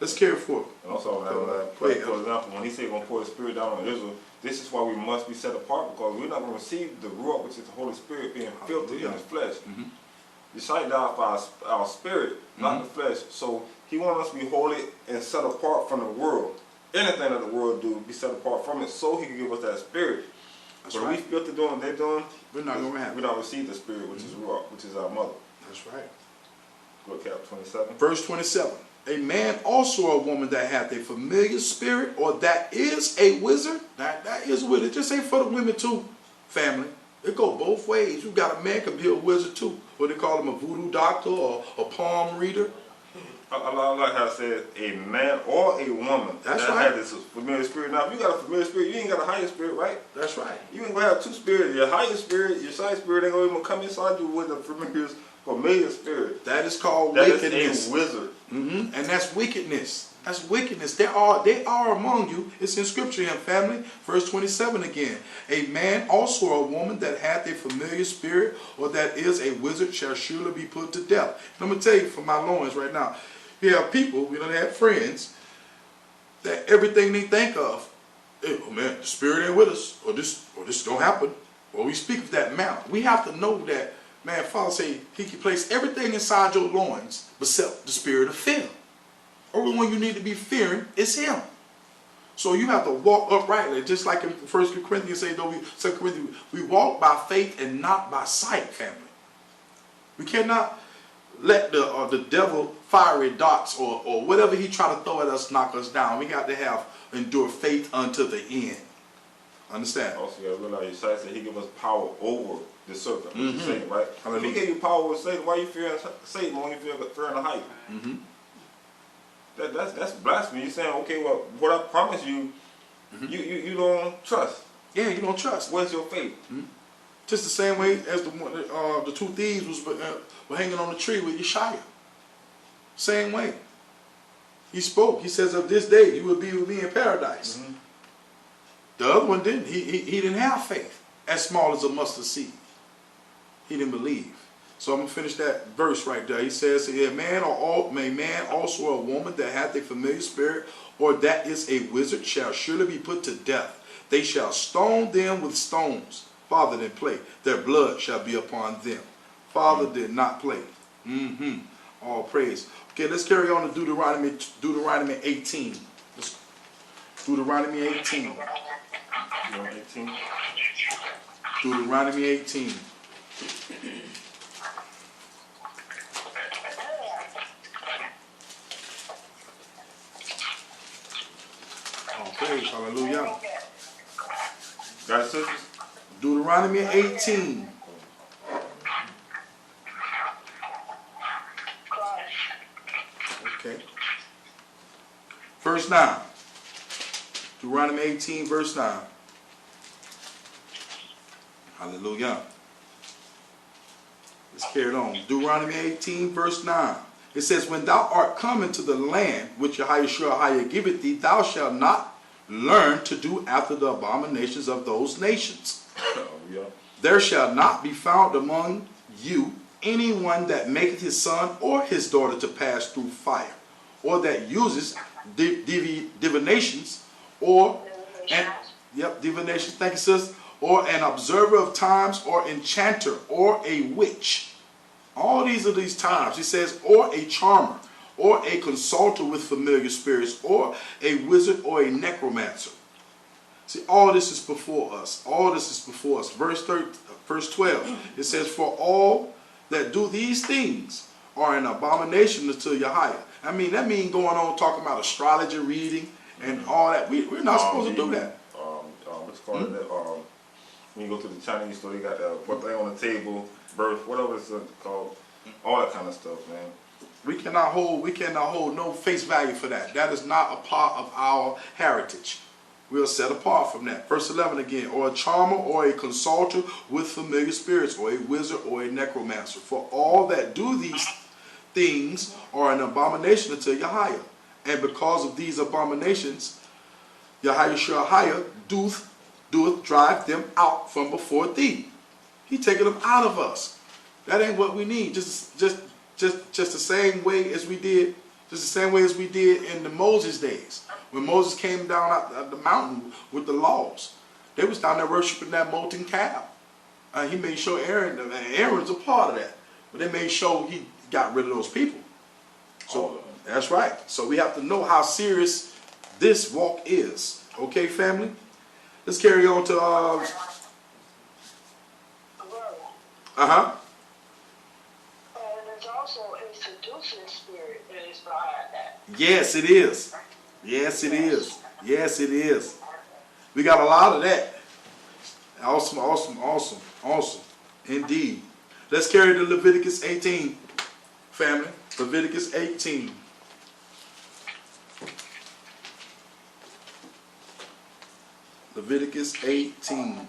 Let's carry forward. And also, for example, when he said going to pour the Spirit down on Israel, this is why we must be set apart, because we're not going to receive the Ruach, which is the Holy Spirit, being filtered in his flesh. Yeshua died for our spirit, not the flesh. So he wants us to be holy and set apart from the world. Anything that the world do, be set apart from it, so he can give us that spirit. But if we filter doing what they're doing, we're not going to have it. We don't receive the Spirit, which is Ruach, which is our mother. That's right. Go to Cap 27. Verse 27. A man also a woman that hath a familiar spirit, or that is a wizard. That is a wizard. It just ain't for the women too, family. It go both ways. You got a man can be a wizard too. What they call him, a voodoo doctor or a palm reader. I like how it says a man or a woman that has this familiar spirit. Now, if you got a familiar spirit, you ain't got a higher spirit, right? That's right. You ain't gonna have two spirits. Your higher spirit, your side spirit ain't gonna even come inside you with a familiar spirit. That is called wickedness. wickedness. That is a wizard. And that's wickedness. That's wickedness. They are among you. It's in scripture here, family. Verse 27 again. A man also a woman that hath a familiar spirit, or that is a wizard, shall surely be put to death. And I'm going to tell you from my loins right now. You have people, we don't have friends, that everything they think of, hey, oh man, the spirit ain't with us, or this don't happen, or we speak of that mouth. We have to know that, man, Father say he can place everything inside your loins except the spirit of fear. Only one you need to be fearing is him. So you have to walk uprightly, just like in 1 Corinthians say, though 2 Corinthians, we walk by faith and not by sight, family. We cannot let the devil fiery darts or whatever he try to throw at us knock us down. We got to have endure faith unto the end. Understand? Also, you got to realize Yeshua said he give us power over the serpent, which is Satan, right? Hallelujah. If he gave you power over Satan, why are you fearing Satan when you fearing the height? That's blasphemy. You're saying, okay, well, what I promise you, you don't trust. Yeah, you don't trust. Where's your faith? Just the same way as the two thieves were hanging on the tree with Yeshua. Same way. He spoke. He says, of this day you will be with me in paradise. The other one didn't. He didn't have faith as small as a mustard seed. He didn't believe. So I'm going to finish that verse right there. He says, a man also a woman that hath a familiar spirit, or that is a wizard, shall surely be put to death. They shall stone them with stones. Father didn't play. Their blood shall be upon them. Father did not play. All praise. Okay, let's carry on to Deuteronomy 18. Deuteronomy 18. Deuteronomy 18. All praise. Hallelujah. Got it, sisters? Deuteronomy 18. Okay. Verse 9. Deuteronomy 18, verse 9. Hallelujah. Let's carry it on. Deuteronomy 18, verse 9. It says, when thou art come into the land which Yeshua giveth thee, thou shalt not learn to do after the abominations of those nations. There shall not be found among you anyone that maketh his son or his daughter to pass through fire, or that uses divinations, divinations, thank you, sis, or an observer of times, or enchanter, or a witch. All these are these times. He says, or a charmer, or a consulter with familiar spirits, or a wizard, or a necromancer. See, all this is before us. All this is before us. Verse 12, it says, for all that do these things are an abomination unto Yahweh. I mean, that means going on talking about astrology reading and all that. We're not supposed to do that. What's called that? When you go to the Chinese store, they got what thing on the table, birth, whatever it's called, all that kind of stuff, man. We cannot hold no face value for that. That is not a part of our heritage. We are set apart from that. Verse 11 again, or a charmer, or a consulter with familiar spirits, or a wizard, or a necromancer. For all that do these things are an abomination unto Yahweh. And because of these abominations, Yahweh doeth drive them out from before thee. He taking them out of us. That ain't what we need. Just the same way as we did, just the same way as we did in the Moses days. When Moses came down out the mountain with the laws, they was down there worshiping that molten calf. He made sure Aaron's a part of that. But they made sure he got rid of those people. So that's right. So we have to know how serious this walk is. Okay, family? Let's carry on to The word. uh-huh. And there's also a seducing spirit that is behind that. Yes, it is. Yes, it is. Yes, it is. We got a lot of that. Awesome, awesome, awesome, awesome. Indeed. Let's carry to Leviticus 18, family. Leviticus 18. Leviticus 18.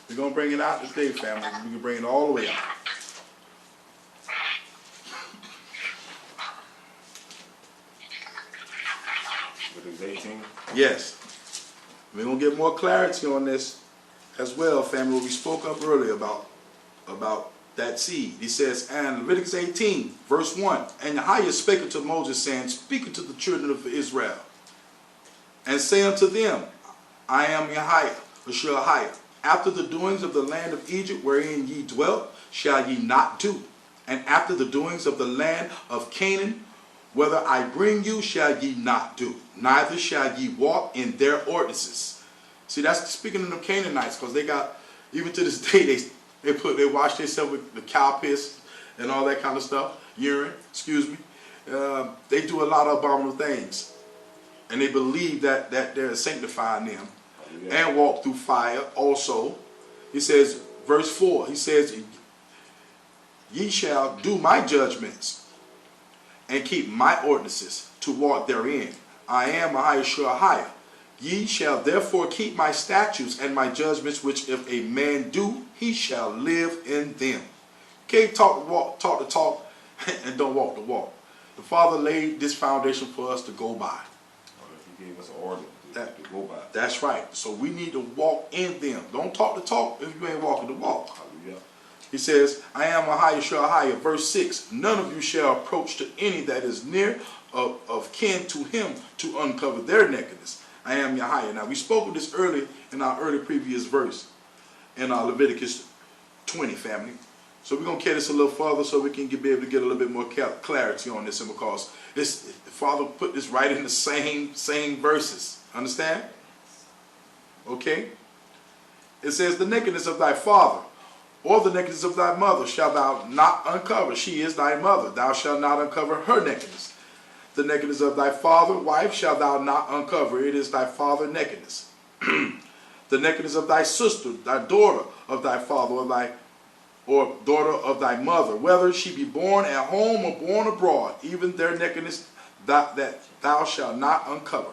We're going to bring it out today, family. We can bring it all the way out. Leviticus 18. Yes. We're going to get more clarity on this as well, family, what we spoke up earlier about that seed. He says, and Leviticus 18, verse 1, and Yahweh spake unto Moses, saying, speak unto the children of Israel, and say unto them, I am Yahweh, Yahweh. After the doings of the land of Egypt wherein ye dwelt, shall ye not do. And after the doings of the land of Canaan, whether I bring you, shall ye not do. Neither shall ye walk in their ordinances. See, that's speaking of the Canaanites, because they got, even to this day, they wash themselves with the cow piss and all that kind of stuff, urine, excuse me. They do a lot of abominable things. And they believe that they're sanctifying them. And walk through fire also. He says, verse 4, he says, ye shall do my judgments and keep my ordinances to walk therein. I am Yahweh. Ye shall therefore keep my statutes and my judgments, which if a man do, he shall live in them. Can't talk the talk, and don't walk the walk. The Father laid this foundation for us to go by. He gave us an order to go by. That's right. So we need to walk in them. Don't talk the talk if you ain't walking the walk. Hallelujah. He says, I am Yahweh. Verse 6, none of you shall approach to any that is near of kin to him to uncover their nakedness. I am Yahweh. Now we spoke of this early in our early previous verse in our Leviticus 20, family. So we're going to carry this a little further so we can be able to get a little bit more clarity on this, and because the Father put this right in the same verses. Understand? Okay? It says, the nakedness of thy father or the nakedness of thy mother shalt thou not uncover. She is thy mother. Thou shalt not uncover her nakedness. The nakedness of thy father, wife, shalt thou not uncover. It is thy father nakedness. The nakedness of thy sister, thy daughter of thy father, or daughter of thy mother, whether she be born at home or born abroad, even their nakedness that thou shalt not uncover.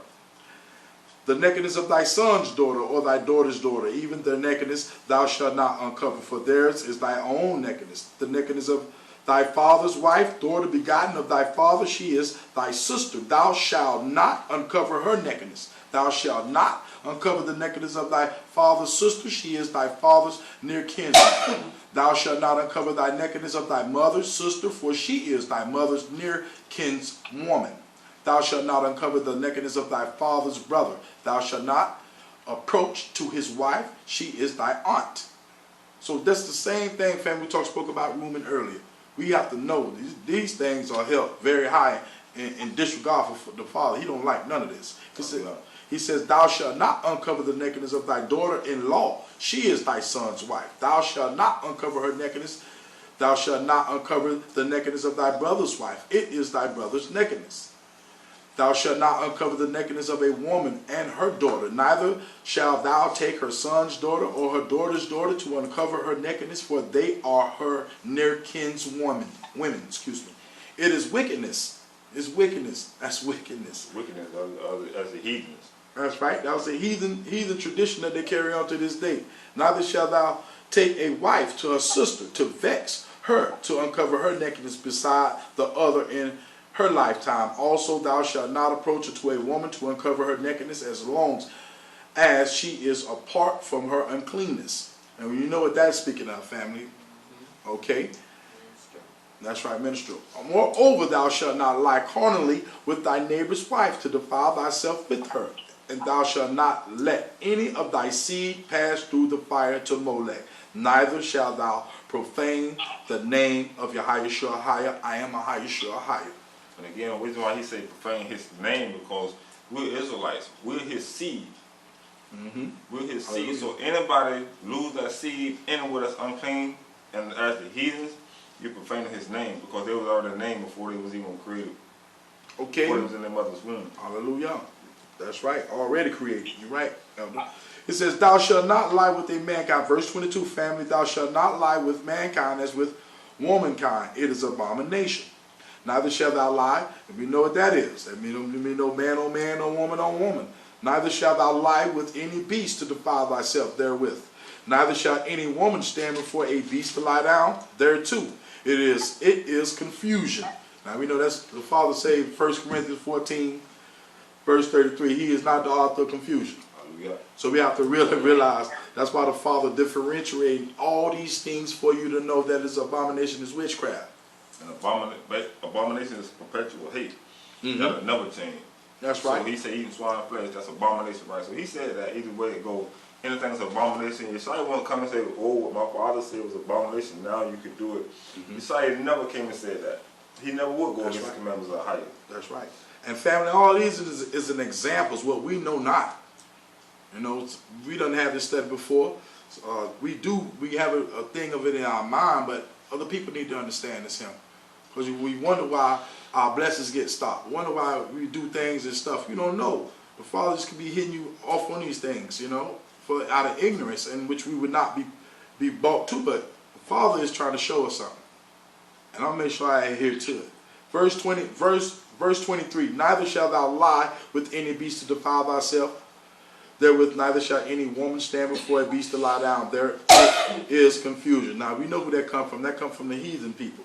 The nakedness of thy son's daughter or thy daughter's daughter, even their nakedness thou shalt not uncover, for theirs is thy own nakedness. The nakedness of thy father's wife, daughter begotten of thy father, she is thy sister. Thou shalt not uncover her nakedness. Thou shalt not uncover the nakedness of thy father's sister, she is thy father's near kinsman. Thou shalt not uncover thy nakedness of thy mother's sister, for she is thy mother's near kinswoman. Thou shalt not uncover the nakedness of thy father's brother. Thou shalt not approach to his wife. She is thy aunt. So that's the same thing, family. We spoke about Reuben earlier. We have to know these things are held very high in disregard for the Father. He don't like none of this. He says, thou shalt not uncover the nakedness of thy daughter-in-law. She is thy son's wife. Thou shalt not uncover her nakedness. Thou shalt not uncover the nakedness of thy brother's wife. It is thy brother's nakedness. Thou shalt not uncover the nakedness of a woman and her daughter. Neither shalt thou take her son's daughter or her daughter's daughter to uncover her nakedness, for they are her near kinswomen. It is wickedness. It's wickedness. That's wickedness. Wickedness as the heathens. That's right. That was a heathen tradition that they carry on to this day. Neither shalt thou take a wife to her sister to vex her, to uncover her nakedness beside the other in her lifetime. Also thou shalt not approach to a woman to uncover her nakedness as long as she is apart from her uncleanness. And you know what that's speaking of, family. Okay? That's right, minstrel. Moreover, thou shalt not lie carnally with thy neighbor's wife to defile thyself with her. And thou shalt not let any of thy seed pass through the fire to Molech. Neither shalt thou profane the name of Yahweh. I am Yahweh. And again, the reason why he said profane his name, because we're Israelites. We're his seed. We're his seed. So anybody lose that seed anywhere that's unclean, and as the heathens, you're profaning his name, because they was already named before they was even created. Okay. Before they was in their mother's womb. Hallelujah. That's right. Already created. You're right, Elder. It says, thou shalt not lie with a mankind. Verse 22, family. Thou shalt not lie with mankind as with womankind. It is abomination. Neither shalt thou lie. And we know what that is. That means no man on man, no woman on woman. Neither shalt thou lie with any beast to defile thyself therewith. Neither shall any woman stand before a beast to lie down thereto. It is confusion. Now we know that's the Father said in 1 Corinthians 14, verse 33, he is not the author of confusion. So we have to really realize that's why the Father differentiating all these things for you to know that it's abomination is witchcraft. And abomination is perpetual hate. That'll never change. That's right. So he said eating swine flesh, that's abomination, right? So he said that either way it goes, anything that's abomination, Yeshua won't come and say, oh, what my father said was abomination, now you could do it. Yeshua never came and said that. He never would go against the commandments of higher. That's right. And family, all these is an examples what we know not. You know, we don't have this study before. We have a thing of it in our mind, but other people need to understand this him. Because we wonder why our blessings get stopped. Wonder why we do things and stuff. You don't know. The Father just could be hitting you off on these things, you know, out of ignorance, in which we would not be brought to. But the Father is trying to show us something. And I'll make sure I adhere to it. Verse 23, neither shalt thou lie with any beast to defile thyself. Therewith neither shall any woman stand before a beast to lie down. There is confusion. Now we know who that come from. That come from the heathen people.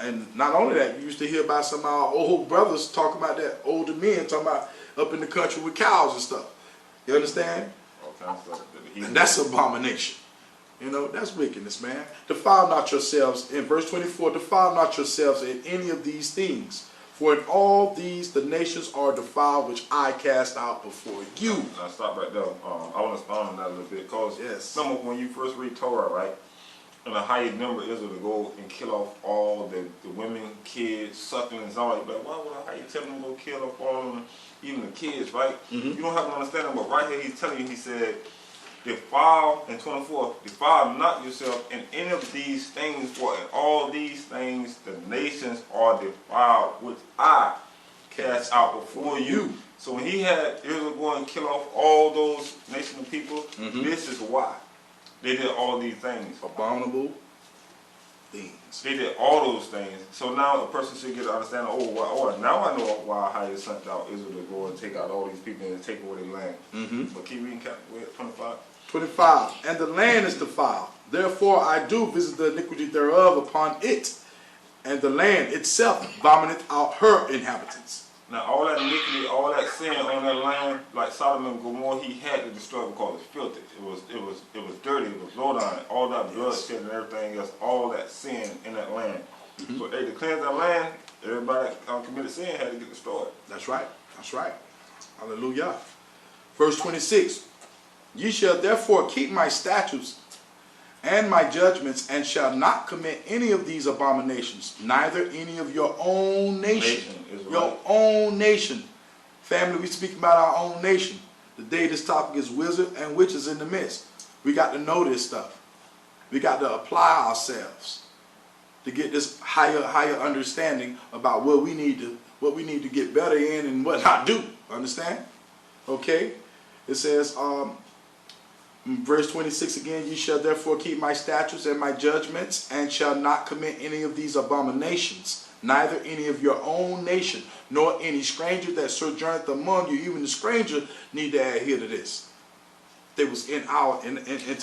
And not only that, you used to hear about some of our old brothers talk about that, older men talking about up in the country with cows and stuff. You understand? And that's abomination. You know, that's wickedness, man. Defile not yourselves, in verse 24, defile not yourselves in any of these things. For in all these the nations are defiled, which I cast out before you. Now stop right there. I want to expound on that a little bit, because remember when you first read Torah, right? And the highest number is to go and kill off all the women, kids, sucklings, all that. But why would how you tell them to go kill off all of them, even the kids, right? You don't have to understand them, but right here he's telling you, he said, defile, in 24, defile not yourself in any of these things, for in all these things the nations are defiled, which I cast out before you. So when he had Israel go and kill off all those nations of people, this is why they did all these things. Abominable things. They did all those things. So now a person should get to understand, now I know why I sent out Israel to go and take out all these people and take away their land. But keep reading, 25. 25. And the land is defiled. Therefore I do visit the iniquity thereof upon it. And the land itself vomiteth out her inhabitants. Now all that iniquity, all that sin on that land, like Sodom and Gomorrah, he had to destroy because it's filthy. It was dirty, it was low down, all that bloodshed and everything else, all that sin in that land. So to cleanse that land, everybody that committed sin had to get destroyed. That's right. That's right. Hallelujah. Verse 26. Ye shall therefore keep my statutes and my judgments, and shall not commit any of these abominations, neither any of your own nation. Your own nation. Family, we speak about our own nation. Today this topic is wizard and witches in the midst. We got to know this stuff. We got to apply ourselves to get this higher understanding about what we need to get better in and what not do. Understand? Okay? It says, verse 26 again, ye shall therefore keep my statutes and my judgments, and shall not commit any of these abominations, neither any of your own nation, nor any stranger that sojourneth among you. Even the stranger need to adhere to this. They was into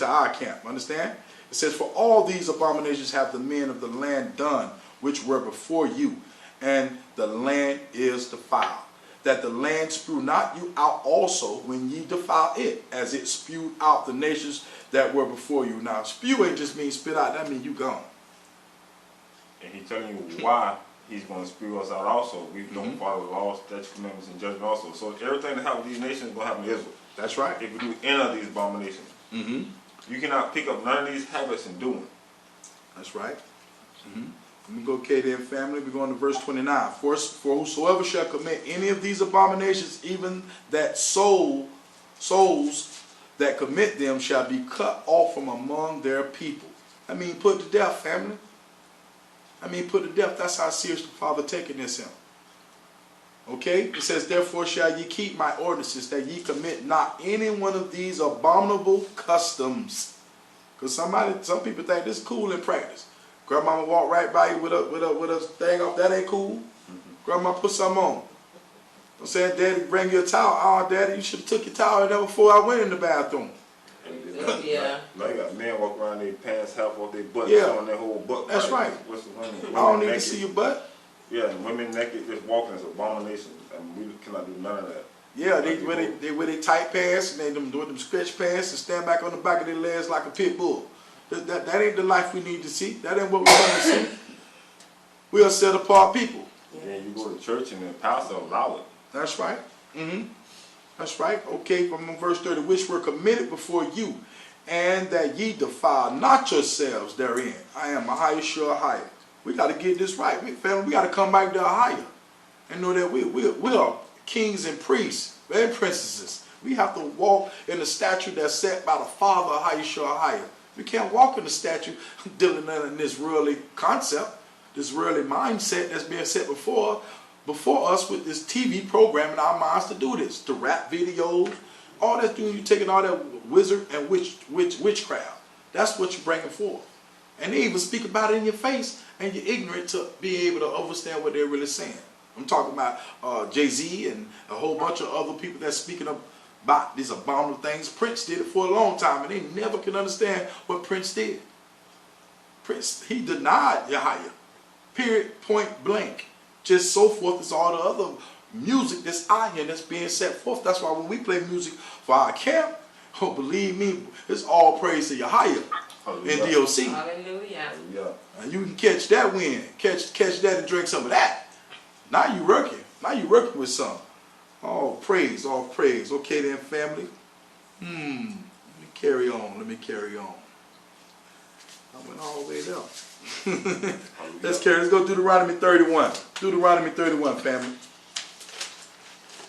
our camp. Understand? It says, for all these abominations have the men of the land done, which were before you, and the land is defiled. that the land spew not you out also when ye defile it, as it spewed out the nations that were before you. Now, spew ain't just mean spit out, that means you gone. And he's telling you why he's going to spew us out also. We don't follow the laws, statutes, commandments, and judgment also. So everything that happens to these nations is going to happen to Israel. That's right. If we do any of these abominations. You cannot pick up none of these habits and do them. That's right. Let me go, then, family. We're going to verse 29. For whosoever shall commit any of these abominations, even that souls that commit them shall be cut off from among their people. I mean, put to death, family. I mean, put to death. That's how serious the Father taking this in. Okay? It says, therefore shall ye keep my ordinances, that ye commit not any one of these abominable customs. Because some people think this is cool in practice. Grandmama walk right by you with a thing off. That ain't cool. Grandma put something on. I'm saying, Daddy, bring you a towel. Oh, Daddy, you should have took your towel there before I went in the bathroom. Yeah. Now you got men walk around, they pants half off their butt, Yeah. showing their whole butt. That's right. What's the I don't need to see your butt. Yeah, and women naked just walking is abomination, and we cannot do none of that. Yeah, they wear they tight pants and they doing them stretch pants and stand back on the back of their legs like a pit bull. That ain't the life we need to see. That ain't what we want to see. We are set apart people. And then you go to church and the pastor allow it. That's right. That's right. Okay, from verse 30, which were committed before you, and that ye defile not yourselves therein. I am a higher, sure higher. We got to get this right. Family, we got to come back to a higher and know that we are kings and priests and princesses. We have to walk in the statute that's set by the Father, higher, sure higher. We can't walk in the statute dealing in this worldly concept, this worldly mindset that's being set before us with this TV program in our minds to do this, to rap videos, all that's doing, you taking all that wizard and witchcraft. That's what you're bringing forth. And they even speak about it in your face, and you're ignorant to be able to understand what they're really saying. I'm talking about Jay-Z and a whole bunch of other people that's speaking about these abominable things. Prince did it for a long time, and they never can understand what Prince did. Prince, he denied Yahweh. Period, point blank. Just so forth as all the other music that's out here that's being set forth. That's why when we play music for our camp, oh, believe me, it's all praise to Yahweh in D.O.C. Hallelujah. And you can catch that wind, catch that and drink some of that. Now you working. Now you working with some. All praise, all praise. Okay then, family. Let me carry on. I went all the way there. Let's go Deuteronomy 31. Deuteronomy 31, family.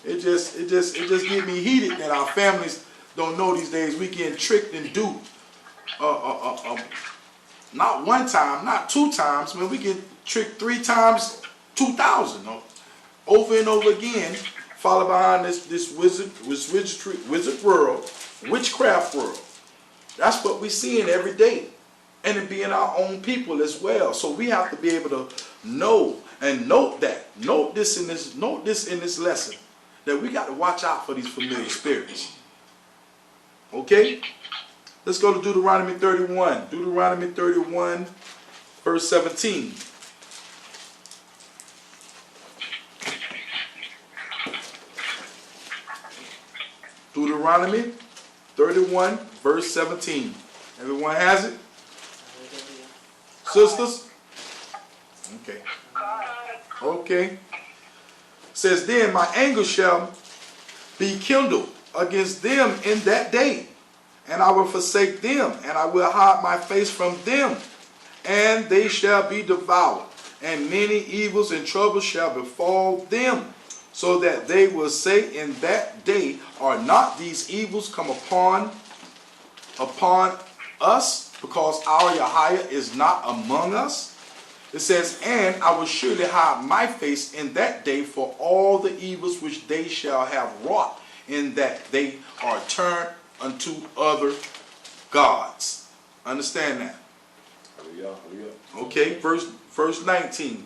It just get me heated that our families don't know these days. We getting tricked and duped. Not one time, not two times, man. We get tricked 3 times, 2,000. Over and over again. Follow behind this wizard world, witchcraft world. That's what we're seeing every day. And it being our own people as well. So we have to be able to know and note that. Note this in this lesson. That we got to watch out for these familiar spirits. Okay? Let's go to Deuteronomy 31. Deuteronomy 31, verse 17. Deuteronomy 31, verse 17. Everyone has it? Sisters? Okay. Okay. Says, then my anger shall be kindled against them in that day, and I will forsake them, and I will hide my face from them, and they shall be devoured, and many evils and troubles shall befall them, so that they will say in that day, are not these evils come upon us, because our Yahweh is not among us? It says, and I will surely hide my face in that day for all the evils which they shall have wrought, in that they are turned unto other gods. Understand that? Okay, verse 19. It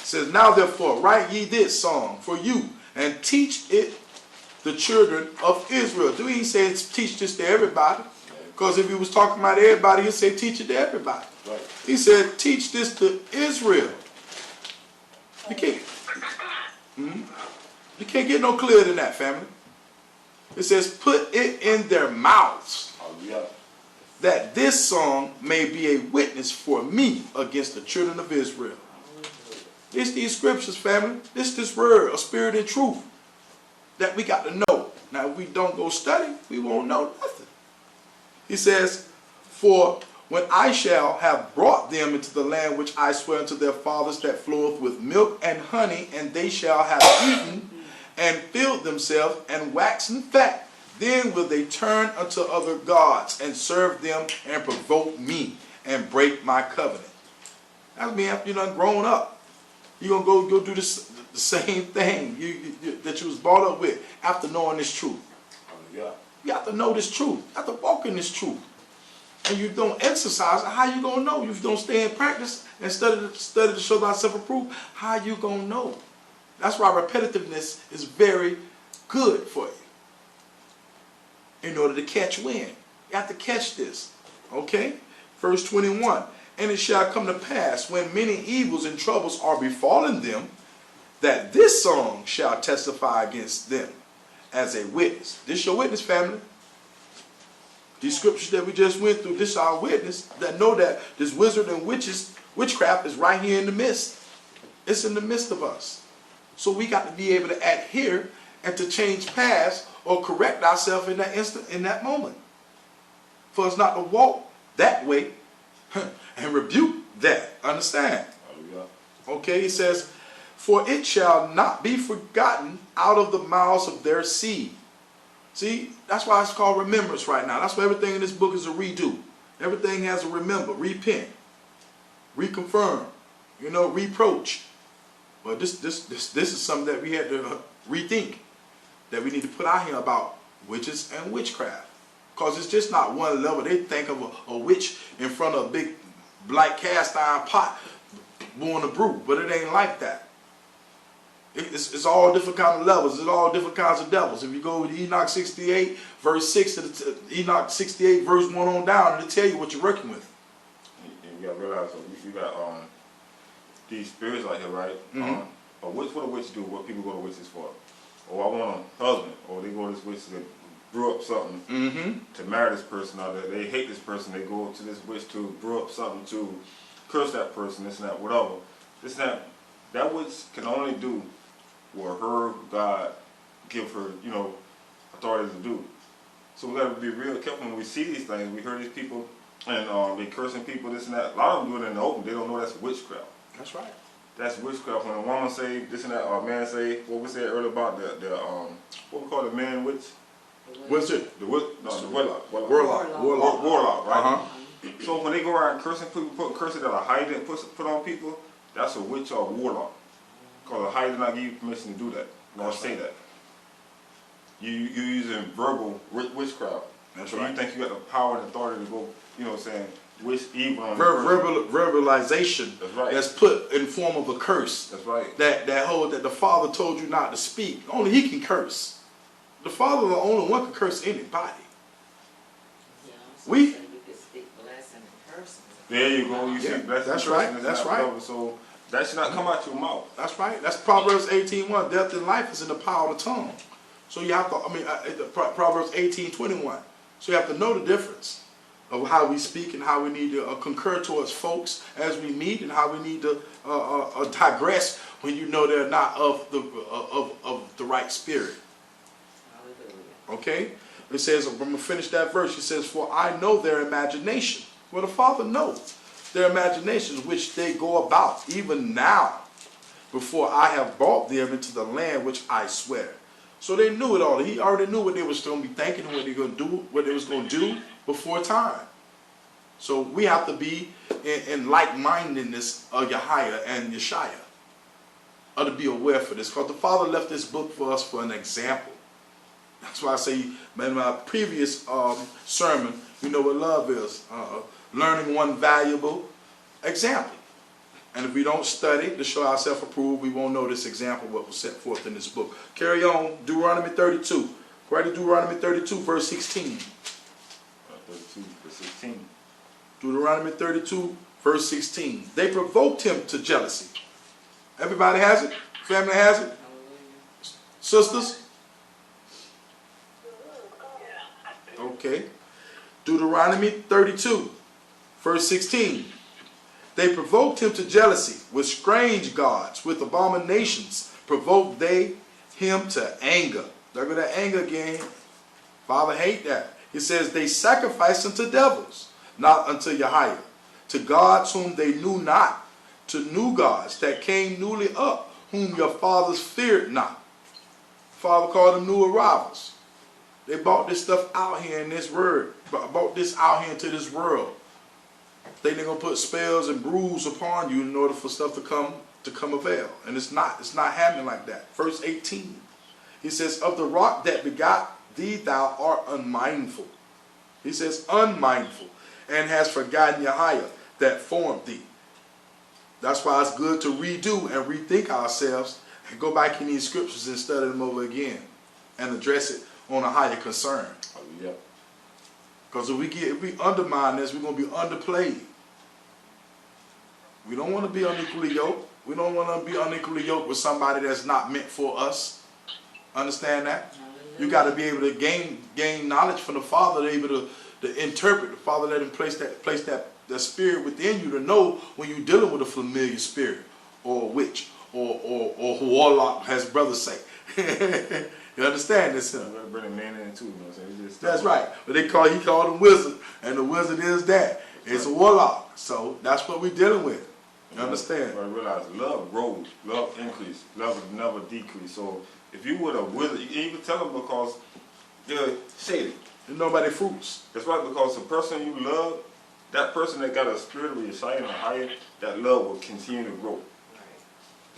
says, now therefore write ye this song for you, and teach it the children of Israel. Do he say teach this to everybody? Because if he was talking about everybody, he'd say teach it to everybody. Right. He said teach this to Israel. You can't. You can't get no clearer than that, family. It says, put it in their mouths, Hallelujah. that this song may be a witness for me against the children of Israel. It's these scriptures, family. This word of spirit and truth that we got to know. Now, if we don't go study, we won't know nothing. He says, for when I shall have brought them into the land which I swear unto their fathers, that floweth with milk and honey, and they shall have eaten and filled themselves and waxen fat, then will they turn unto other gods and serve them and provoke me and break my covenant. That's me after you done grown up. You're going to go do the same thing that you was brought up with after knowing this truth. Hallelujah. You have to know this truth. You have to walk in this truth. And you don't exercise it, how you going to know? If you don't stay in practice and study to show thyself approved, how you going to know? That's why repetitiveness is very good for you in order to catch wind. You have to catch this. Okay? Verse 21. And it shall come to pass, when many evils and troubles are befallen them, that this song shall testify against them as a witness. This your witness, family. These scriptures that we just went through, this is our witness that know that this wizard and witchcraft is right here in the midst. It's in the midst of us. So we got to be able to adhere and to change paths or correct ourselves in that instant, in that moment. For us not to walk that way and rebuke that. Understand? Okay, he says, for it shall not be forgotten out of the mouths of their seed. See, that's why it's called remembrance right now. That's why everything in this book is a redo. Everything has a remember, repent, reconfirm, reproach. But this is something that we had to rethink, that we need to put out here about witches and witchcraft. Because it's just not one level. They think of a witch in front of a big black cast iron pot blowing a brew, but it ain't like that. It's all different kind of levels. It's all different kinds of devils. If you go to Enoch 68, verse 6, to Enoch 68, verse 1 on down, it'll tell you what you're working with. And you got to realize, you got these spirits out here, right? A witch, what a witch do, what people go to witches for. Oh, I want a husband. Or they go to this witch to brew up something to marry this person out there. They hate this person. They go to this witch to brew up something to curse that person, this and that, whatever. This and that. That witch can only do what her God give her, authority to do. So we got to be real careful when we see these things. We hear these people and they cursing people, this and that. A lot of them do it in the open. They don't know that's witchcraft. That's right. That's witchcraft. When a woman say this and that, or a man say, what we said earlier about the what we call the man witch? Wizard. The warlock. Warlock, right? So when they go around cursing people, put curses that are hiding, put on people, that's a witch or a warlock. Because a high did not give you permission to do that, nor say that. You're using verbal witchcraft. That's so right. You think you got the power and authority to go, wish evil on verbalization. That's right. That's put in form of a curse. That's right. That the Father told you not to speak. Only He can curse. The Father, the only one, can curse anybody. We. There you go. You see, that's right. That's right. So that should not come out your mouth. That's right. That's Proverbs 18:1. Death and life is in the power of the tongue. So you have to. Proverbs 18:21. So you have to know the difference of how we speak and how we need to concur towards folks as we meet, and how we need to digress when you know they're not of the right spirit. Okay. It says, I'm going to finish that verse. It says, for I know their imagination. Well, the Father knows their imaginations, which they go about, even now, before I have brought them into the land which I swear. So they knew it all. He already knew what they was going to be thinking and what they were going to do, what they was going to do before time. So we have to be in like-mindedness of Yahweh and Yeshaya, or to be aware for this, because the Father left this book for us for an example. That's why I say, in my previous sermon, you know what love is. Learning one valuable example. And if we don't study to show ourselves approved, we won't know this example, what was set forth in this book. Carry on, Deuteronomy 32. Right to Deuteronomy 32, verse 16. 32, verse 16. Deuteronomy 32, verse 16. They provoked him to jealousy. Everybody has it? Family has it? Sisters? Okay. Deuteronomy 32, verse 16. They provoked him to jealousy with strange gods, with abominations provoked they him to anger. There go that anger again. Father hate that. He says they sacrificed unto devils, not unto Yahweh, to gods whom they knew not, to new gods that came newly up, whom your fathers feared not. Father called them new arrivals. They brought this stuff out here in this word, brought this out here into this world. Think they're gonna put spells and brews upon you in order for stuff to come avail, and it's not happening like that. Verse 18, he says, "Of the rock that begot thee, thou art unmindful." He says, unmindful, and has forgotten Yahweh that formed thee. That's why it's good to redo and rethink ourselves and go back in these scriptures and study them over again and address it on a higher concern. Oh, yeah. Because if we undermine this, we're going to be underplayed. We don't want to be unequally yoked. We don't want to be unequally yoked with somebody that's not meant for us. Understand that? You got to be able to gain knowledge from the Father, to be able to interpret. The Father let him place that spirit within you to know when you're dealing with a familiar spirit or a witch or warlock, as brothers say. You understand this? Huh? Bring a man in too, you know what I'm saying? That's right. But he called him wizard, and the wizard is that. It's a warlock. So that's what we're dealing with. You understand? But I realize love grows, love increase, love will never decrease. So if you were a wizard, you can tell them because they're shady. You know about their fruits. That's right, because the person you love, that person that got a spirit of Yeshua or higher, that love will continue to grow.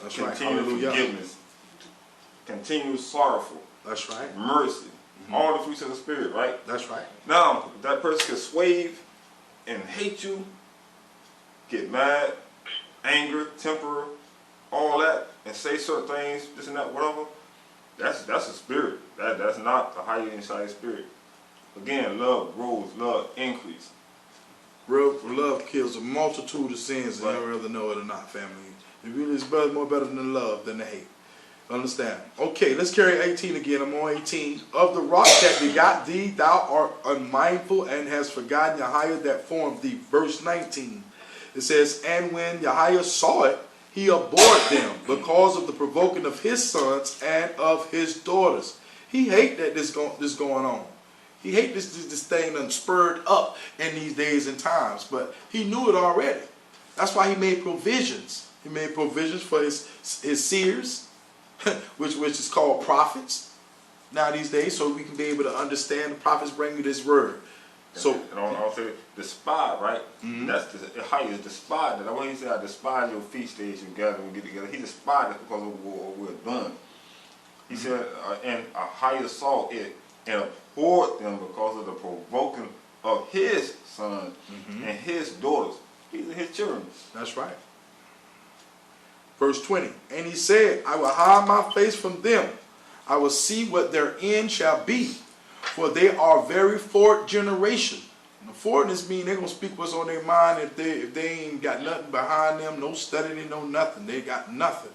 That's right. Continue Hallelujah. forgiveness. Continue sorrowful. That's right. Mercy. All the fruits of the spirit, right? That's right. Now, if that person can sway and hate you, get mad, anger, temper, all that, and say certain things, this and that, whatever, that's a spirit. That's not the higher inside spirit. Again, love grows, love increase. Real love kills a multitude of sins, and you rather know it or not, family. It really is more better than love than the hate. Understand? Okay, let's carry 18 again. I'm on 18. "Of the rock that begot thee, thou art unmindful, and hast forgotten Yahweh that formed thee." Verse 19. It says, "And when Yahweh saw it, he abhorred them because of the provoking of his sons and of his daughters." He hate that this going on. He hate this thing done spurred up in these days and times, but he knew it already. That's why he made provisions. He made provisions for his seers, which is called prophets now these days, so we can be able to understand the prophets bring you this word. So, and I'll say the spy, right? That's the highest. The spy. That's why he said, "I despise your feast days you gather and get together." He despised it because of what we're done. He said, and a higher saw it and abhorred them because of the provoking of his sons and his daughters. These are his children. that's right. Verse 20. "And he said, I will hide my face from them. I will see what their end shall be. For they are very forward generation." And forwardness means they're going to speak what's on their mind if they ain't got nothing behind them, no studying, no nothing. They got nothing.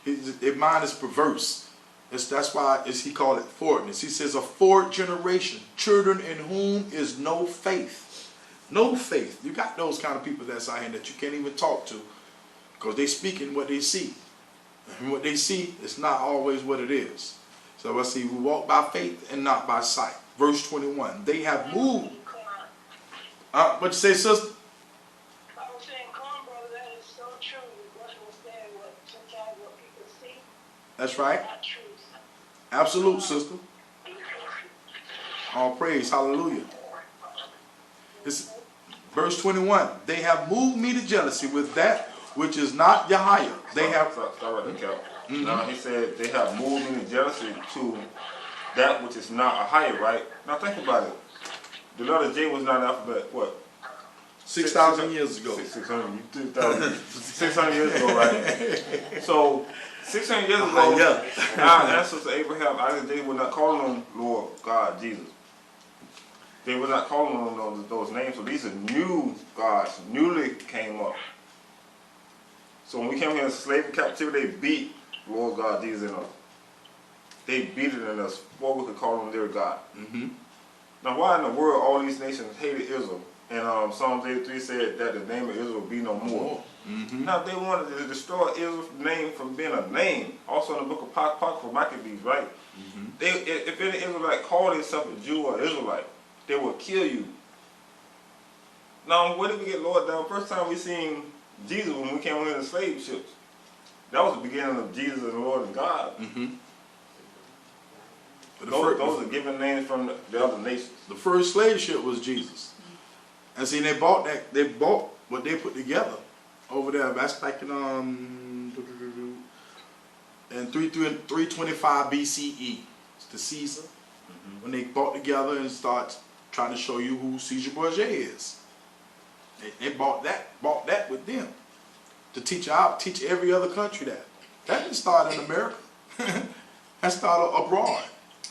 Their mind is perverse. That's why he called it forwardness. He says a forward generation, children in whom is no faith. No faith. You got those kind of people that's out here that you can't even talk to because they speaking what they see. And what they see is not always what it is. So I see we walk by faith and not by sight. Verse 21. "They have moved." What you say, sister? I was saying, come on, brother, that is so true. You must understand sometimes what people see That's right. is not truth. Absolute, sister. All praise. Hallelujah. It's verse 21. "They have moved me to jealousy with that which is not Yahweh." They have. Stop right there, Cal. Now he said they have moved in jealousy to that which is not a higher, right? Now think about it. The letter J was not an alphabet, what? 6,000 years ago. 600 years ago, right? So 600 years ago, our ancestors Abraham, Isaac, they were not calling on Lord God Jesus. They were not calling on those names. So these are new gods, newly came up. So when we came here in slavery captivity, they beat Lord God Jesus in us. they beat it in us, what we could call them their God. Mm-hmm. Now, why in the world all these nations hated Israel? And Psalms 83 said that the name of Israel will be no more. Mm-hmm. Now, if they wanted to destroy Israel's name from being a name, also in the book of Apocrypha Maccabees, right? Mm-hmm. If any Israelite called himself a Jew or Israelite, they would kill you. Now, where did we get lowered down? First time we seen Jesus when we came on in the slave ships. That was the beginning of Jesus as the Lord and God. Mm-hmm. Those are given names from the other nations. The first slave ship was Jesus. And see, they bought what they put together over there. That's back in 325 BCE. It's the Caesar. Mm-hmm. When they bought together and start trying to show you who Caesar Borgia is. They bought that with them to teach every other country that. That didn't start in America. That started abroad.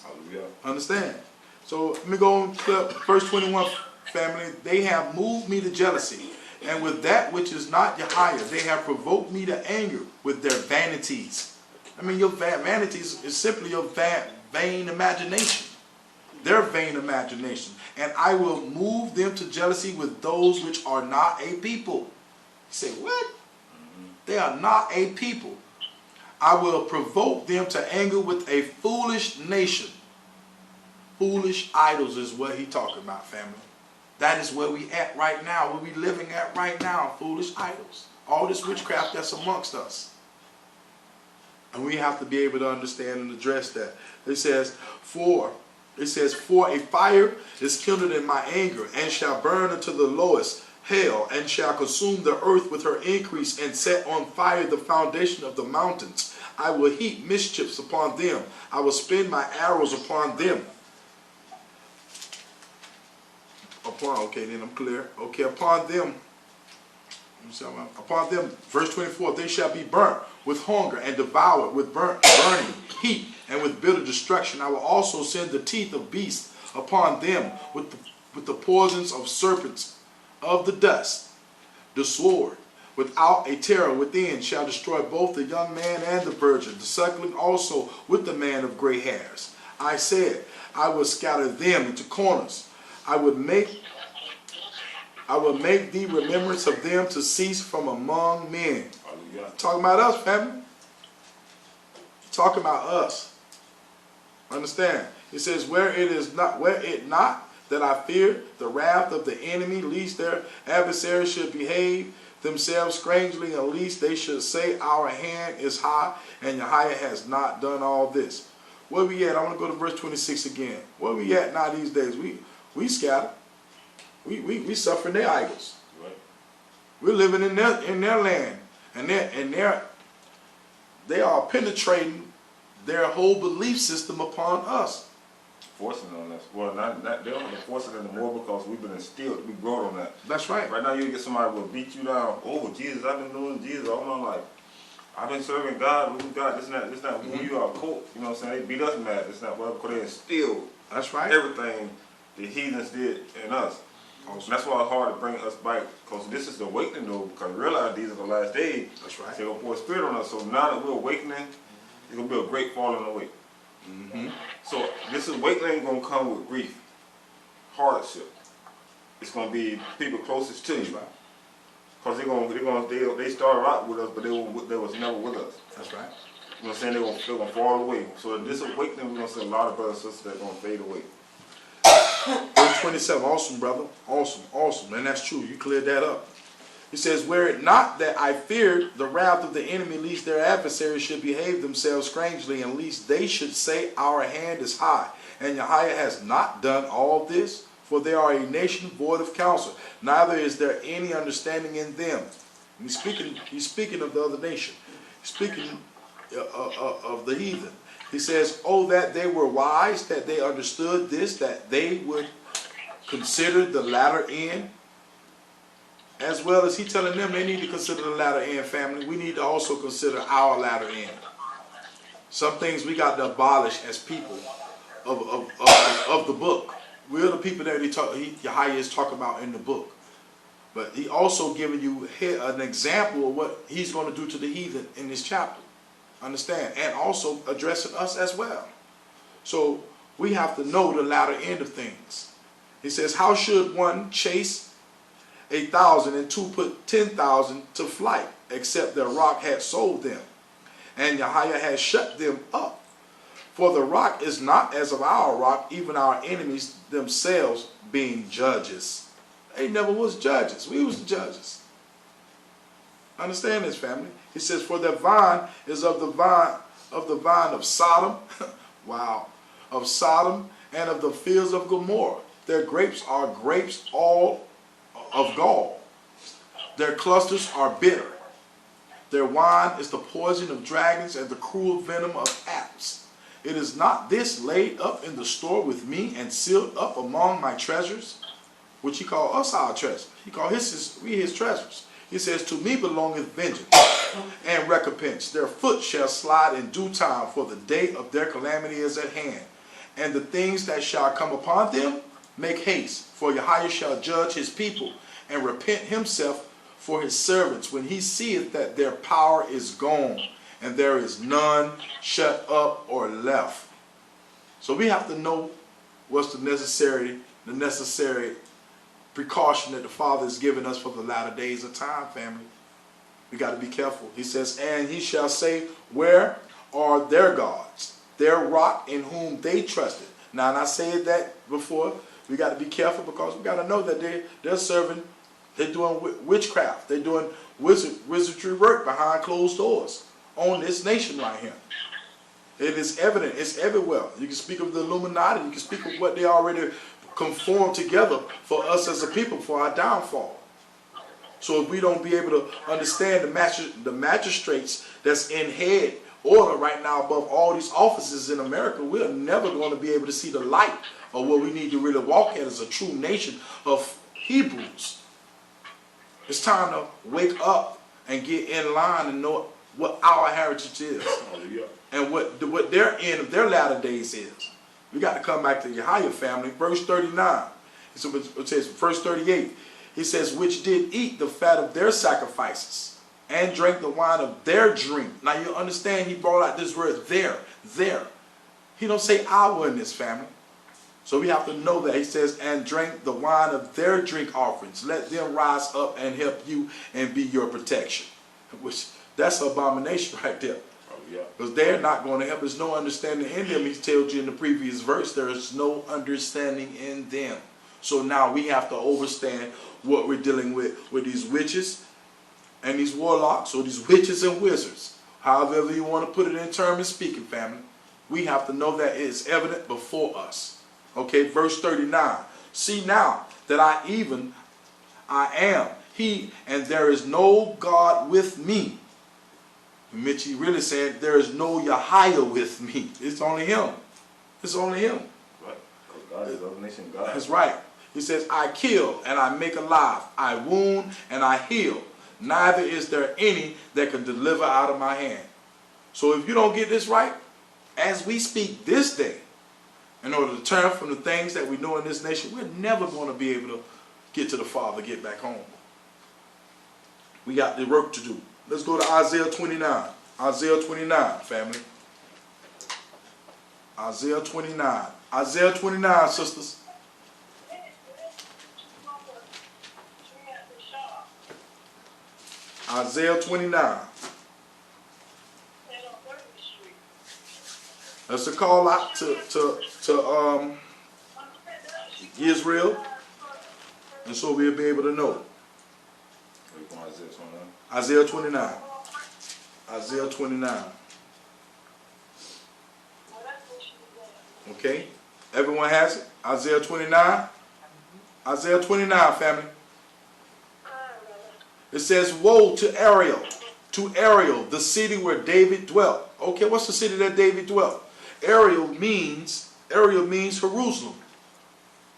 Hallelujah. Understand? So let me go on to verse 21, family. They have moved me to jealousy, and with that which is not Yahweh, they have provoked me to anger with their vanities. I mean, your vanities is simply your vain imagination. Their vain imagination. And I will move them to jealousy with those which are not a people. You say, what? They are not a people. I will provoke them to anger with a foolish nation. Foolish idols is what he talking about, family. That is where we at right now, where we living at right now, foolish idols. All this witchcraft that's amongst us. And we have to be able to understand and address that. It says, for a fire is kindled in my anger, and shall burn unto the lowest hell, and shall consume the earth with her increase, and set on fire the foundation of the mountains. I will heap mischiefs upon them. I will spin my arrows upon them. Okay, then I'm clear. Okay, upon them, verse 24, they shall be burnt with hunger and devoured with burning heat and with bitter destruction. I will also send the teeth of beasts upon them with the poisons of serpents of the dust. The sword without a terror within shall destroy both the young man and the virgin, the suckling also with the man of gray hairs. I said, I will scatter them into corners. I will make the remembrance of them to cease from among men. Hallelujah. Talking about us, family. Talking about us. Understand? It says, were it not that I fear the wrath of the enemy, lest their adversaries should behave themselves strangely, and lest they should say, our hand is high, and Yahweh has not done all this. Where we at? I want to go to verse 26 again. Where we at now these days? We scatter. We suffering their idols. Right. We're living in their land, and they are penetrating their whole belief system upon us. Forcing on us. Well, they don't force it anymore because we've been instilled. We grow on that. That's right. Right now, you get somebody who will beat you down. Oh, Jesus, I've been doing Jesus all my life. I've been serving God. Who's God? This not who you are. Quote. You know what I'm saying? They beat us mad. It's not what because they instilled. That's right. Everything the heathens did in us. Awesome. That's why it's hard to bring us back, because this is the awakening though, because realize these are the last days. That's right. They're going to pour a spirit on us. So now that we're awakening, it's going to be a great falling away. Mm-hmm. So this awakening is going to come with grief, hardship. It's going to be people closest to you. Because they started out with us, but they was never with us. That's right. You know what I'm saying? They're going to fall away. So this awakening, we're going to see a lot of brothers and sisters that are going to fade away. Verse 27, awesome, brother. Awesome. And that's true. You cleared that up. He says, were it not that I feared the wrath of the enemy, lest their adversaries should behave themselves strangely, and lest they should say, our hand is high, and Yahweh has not done all this, for they are a nation void of counsel, neither is there any understanding in them. And he's speaking of the other nation. He's speaking of the heathen. He says, oh, that they were wise, that they understood this, that they would consider the latter end. As well as he telling them they need to consider the latter end, family. We need to also consider our latter end. Some things we got to abolish as people of the book. We're the people that Yahweh is talking about in the book. But he also giving you an example of what he's going to do to the heathen in this chapter. Understand? And also addressing us as well. So we have to know the latter end of things. He says, how should one chase 1,000 and two put 10,000 to flight, except their rock had sold them, and Yahweh has shut them up? For the rock is not as of our rock, even our enemies themselves being judges. They never was judges. We was the judges. Understand this, family? He says, for the vine is of the vine of Sodom, wow, of Sodom and of the fields of Gomorrah. Their grapes are grapes all of gall. Their clusters are bitter. Their wine is the poison of dragons and the cruel venom of apes. It is not this laid up in the store with me and sealed up among my treasures, which he called us our treasure. He called we his treasures. He says, to me belongeth vengeance and recompense. Their foot shall slide in due time, for the day of their calamity is at hand. And the things that shall come upon them, make haste, for Yahweh shall judge his people and repent himself for his servants, when he seeth that their power is gone, and there is none shut up or left. So we have to know what's the necessary precaution that the Father has given us for the latter days of time, family. We got to be careful. He says, and he shall say, where are their gods, their rock in whom they trusted? Now, and I said that before, we got to be careful, because we got to know that they're serving, they're doing witchcraft, they're doing wizardry work behind closed doors on this nation right here. It is evident, it's everywhere. You can speak of the Illuminati, you can speak of what they already conformed together for us as a people, for our downfall. So if we don't be able to understand the magistrates that's in head order right now above all these offices in America, we're never going to be able to see the light of what we need to really walk at as a true nation of Hebrews. It's time to wake up and get in line and know what our heritage is, and what their end of their latter days is. We got to come back to Yahweh, family. Verse 39. So it says, verse 38. He says, which did eat the fat of their sacrifices and drank the wine of their drink. Now you understand, he brought out this word there. He don't say our in this, family. So we have to know that. He says, and drank the wine of their drink offerings. Let them rise up and help you and be your protection. Which, that's an abomination right there. Because they're not going to help. There's no understanding in them. He told you in the previous verse, there is no understanding in them. So now we have to understand what we're dealing with these witches and these warlocks, or these witches and wizards. However you want to put it in terms of speaking, family. We have to know that it is evident before us. Okay, verse 39. See now that I am he, and there is no God with me. Mitchie really said, there is no Yahweh with me. It's only him. It's only him. Right. Because God is omniscient God. That's right. He says, I kill and I make alive. I wound and I heal. Neither is there any that can deliver out of my hand. So if you don't get this right, as we speak this day, in order to turn from the things that we know in this nation, we're never going to be able to get to the Father, get back home. We got the work to do. Let's go to Isaiah 29. Isaiah 29, family. Isaiah 29. Isaiah 29, sisters. Isaiah 29. That's a call out to Israel. And so we'll be able to know. Isaiah 29. Isaiah 29. Okay? Everyone has it? Isaiah 29? Isaiah 29, family. It says, woe to Ariel, the city where David dwelt. Okay, what's the city that David dwelt? Ariel means Jerusalem.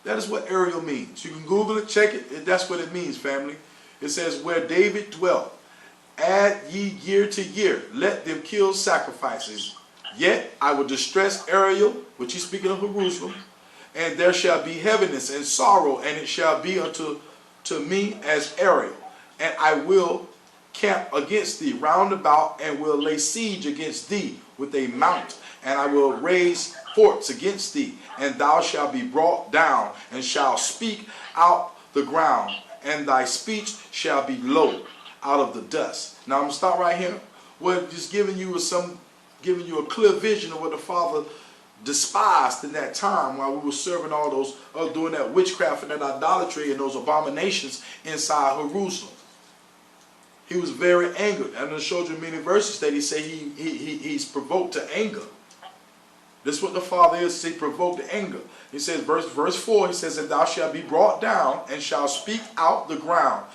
That is what Ariel means. You can Google it, check it. That's what it means, family. It says, where David dwelt. Add ye year to year. Let them kill sacrifices. Yet I will distress Ariel, which he's speaking of Jerusalem, and there shall be heaviness and sorrow, and it shall be unto me as Ariel. And I will camp against thee round about, and will lay siege against thee with a mount, and I will raise forts against thee, and thou shalt be brought down, and shalt speak out the ground, and thy speech shall be low out of the dust. Now I'm gonna stop right here. We're just giving you a clear vision of what the Father despised in that time while we were serving all those, doing that witchcraft and that idolatry and those abominations inside Jerusalem. He was very angered, and I showed you many verses that he said he's provoked to anger. This is what the Father is, he provoked to anger. He says, verse 4, he says, and thou shalt be brought down, and shalt speak out the ground,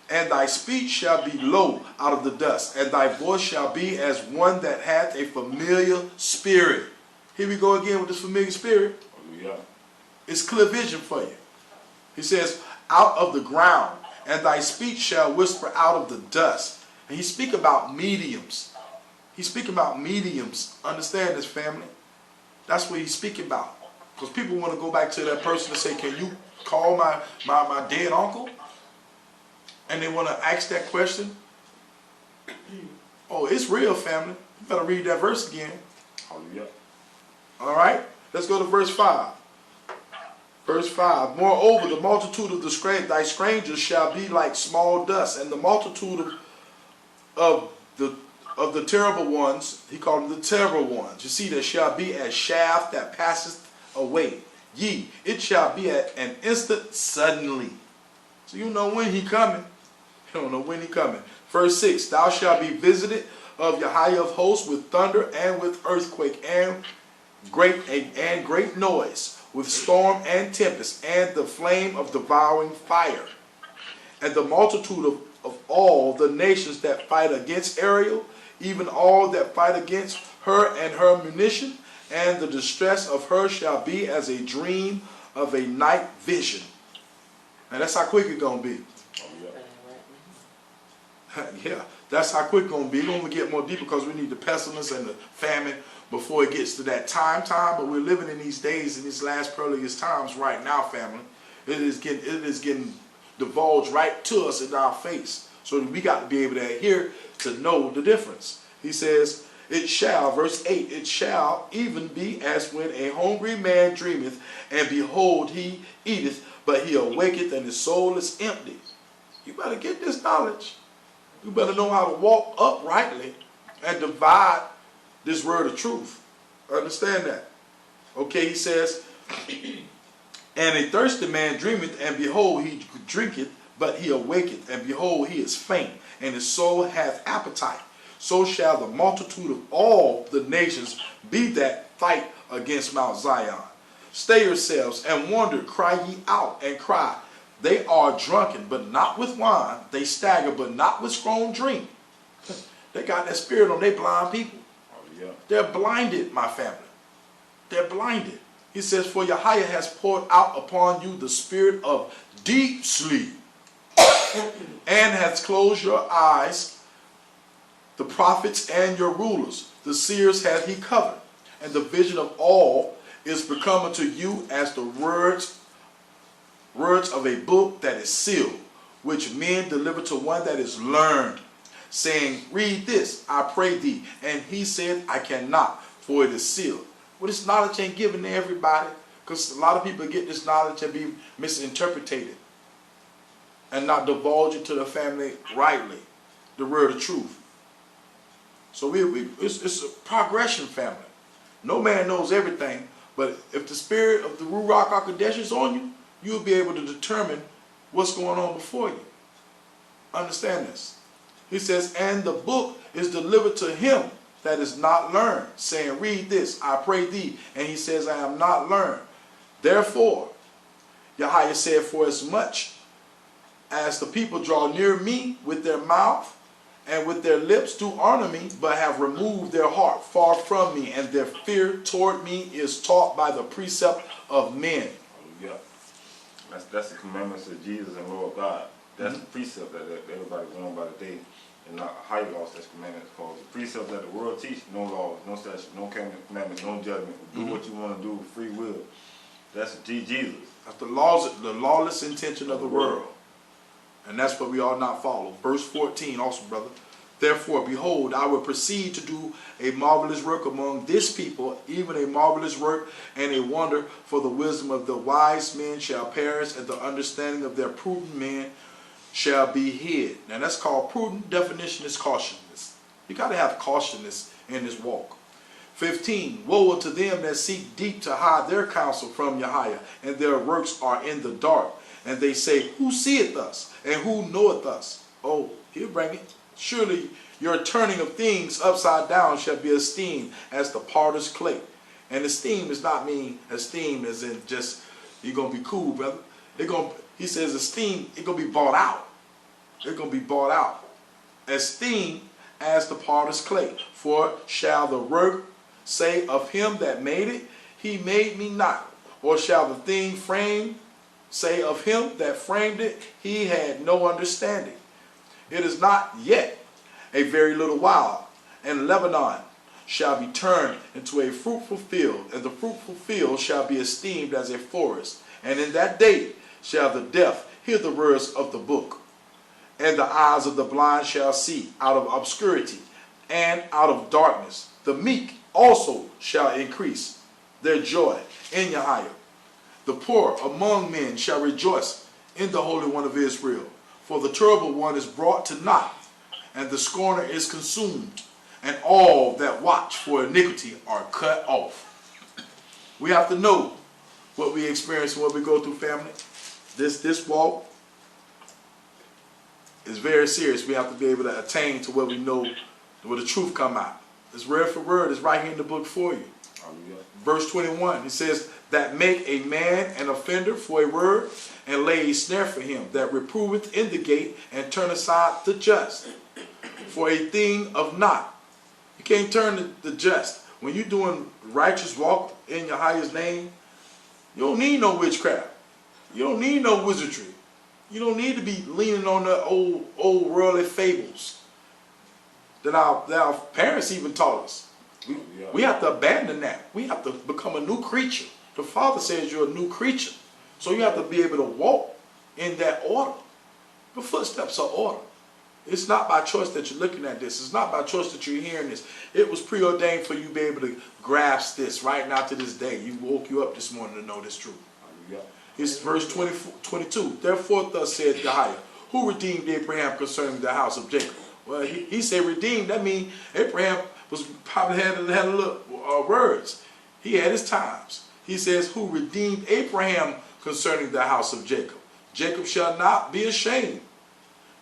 and thy speech shall be low out of the dust, and thy voice shall be as one that hath a familiar spirit. Here we go again with this familiar spirit. Yeah. It's clear vision for you. He says, out of the ground, and thy speech shall whisper out of the dust. And he speak about mediums. He's speaking about mediums. Understand this, family? That's what he's speaking about. Because people want to go back to that person and say, can you call my dead uncle? And they want to ask that question. Oh, it's real, family. You better read that verse again. Hallelujah. All right, let's go to verse 5. Verse 5, moreover, the multitude of thy strangers shall be like small dust, and the multitude of the terrible ones, he called them the terrible ones. You see, there shall be as shaft that passeth away. Ye, it shall be at an instant suddenly. So you know when he coming. You don't know when he coming. Verse 6, thou shalt be visited of Yahweh of hosts with thunder and with earthquake and great noise, with storm and tempest, and the flame of devouring fire. And the multitude of all the nations that fight against Ariel, even all that fight against her and her munition, and the distress of her shall be as a dream of a night vision. And that's how quick it's going to be. Yeah, that's how quick it's going to be. It's going to get more deeper because we need the pestilence and the famine before it gets to that time. But we're living in these days, in these last perilous times right now, family. It is getting divulged right to us in our face. So we got to be able to adhere to know the difference. He says, it shall, verse 8, it shall even be as when a hungry man dreameth, and behold, he eateth, but he awaketh, and his soul is empty. You better get this knowledge. You better know how to walk uprightly and divide this word of truth. Understand that. Okay, he says, and a thirsty man dreameth, and behold, he drinketh, but he awaketh, and behold, he is faint, and his soul hath appetite. So shall the multitude of all the nations be that fight against Mount Zion. Stay yourselves and wonder, cry ye out and cry. They are drunken, but not with wine. They stagger, but not with strong drink. They got that spirit on. They blind people. Yeah. They're blinded, my family. They're blinded. He says, for Yahweh has poured out upon you the spirit of deep sleep, and has closed your eyes, the prophets and your rulers. The seers hath he covered, and the vision of all is become unto you as the words of a book that is sealed, which men deliver to one that is learned, saying, read this, I pray thee. And he said, I cannot, for it is sealed. Well, this knowledge ain't given to everybody, because a lot of people get this knowledge and be misinterpreted and not divulge it to the family rightly, the word of truth. So it's a progression, family. No man knows everything, but if the spirit of the Ruach HaKodesh is on you, you'll be able to determine what's going on before you. Understand this. He says, and the book is delivered to him that is not learned, saying, read this, I pray thee. And he says, I am not learned. Therefore, Yahweh said, for as much as the people draw near me with their mouth and with their lips do honor me, but have removed their heart far from me, and their fear toward me is taught by the precept of men. Yeah. That's the commandments of Jesus and Lord God. That's the precept that everybody going by today, and not how you lost that commandment. Because the precept that the world teach, no laws, no statutes, no commandments, no judgment. Do what you want to do, free will. That's Jesus. That's the lawless intention of the world. And that's what we ought not follow. Verse 14 also, brother. Therefore, behold, I will proceed to do a marvelous work among this people, even a marvelous work and a wonder, for the wisdom of the wise men shall perish, and the understanding of their prudent men shall be hid. Now that's called prudent. Definition is cautiousness. You got to have cautiousness in this walk. 15, woe unto them that seek deep to hide their counsel from Yahweh, and their works are in the dark. And they say, who seeth us, and who knoweth us? Oh, he'll bring it. Surely your turning of things upside down shall be esteemed as the potter's clay. And esteem does not mean esteem as in just, you're going to be cool, brother. He says esteem, it's going to be bought out. It's going to be bought out. Esteem as the potter's clay. For shall the work say of him that made it, he made me not? Or shall the thing framed say of him that framed it, he had no understanding? It is not yet a very little while, and Lebanon shall be turned into a fruitful field, and the fruitful field shall be esteemed as a forest. And in that day shall the deaf hear the words of the book, and the eyes of the blind shall see out of obscurity and out of darkness. The meek also shall increase their joy in Yahweh. The poor among men shall rejoice in the Holy One of Israel. For the terrible one is brought to naught, and the scorner is consumed, and all that watch for iniquity are cut off. We have to know what we experience and what we go through, family. This walk is very serious. We have to be able to attain to where we know where the truth come out. It's word for word. It's right here in the book for you. Verse 21, it says, that make a man an offender for a word, and lay a snare for him that reproveth in the gate, and turn aside the just for a thing of naught. You can't turn the just. When you're doing righteous walk in Yahweh's name, you don't need no witchcraft. You don't need no wizardry. You don't need to be leaning on the old worldly fables that our parents even taught us. We have to abandon that. We have to become a new creature. The Father says you're a new creature. So you have to be able to walk in that order. The footsteps are order. It's not by choice that you're looking at this. It's not by choice that you're hearing this. It was preordained for you to be able to grasp this right now to this day. He woke you up this morning to know this truth. It's verse 22. Therefore thus said Yahweh, who redeemed Abraham concerning the house of Jacob? Well, he said redeemed. That means Abraham was probably had a little words. He had his times. He says, who redeemed Abraham concerning the house of Jacob. Jacob shall not be ashamed,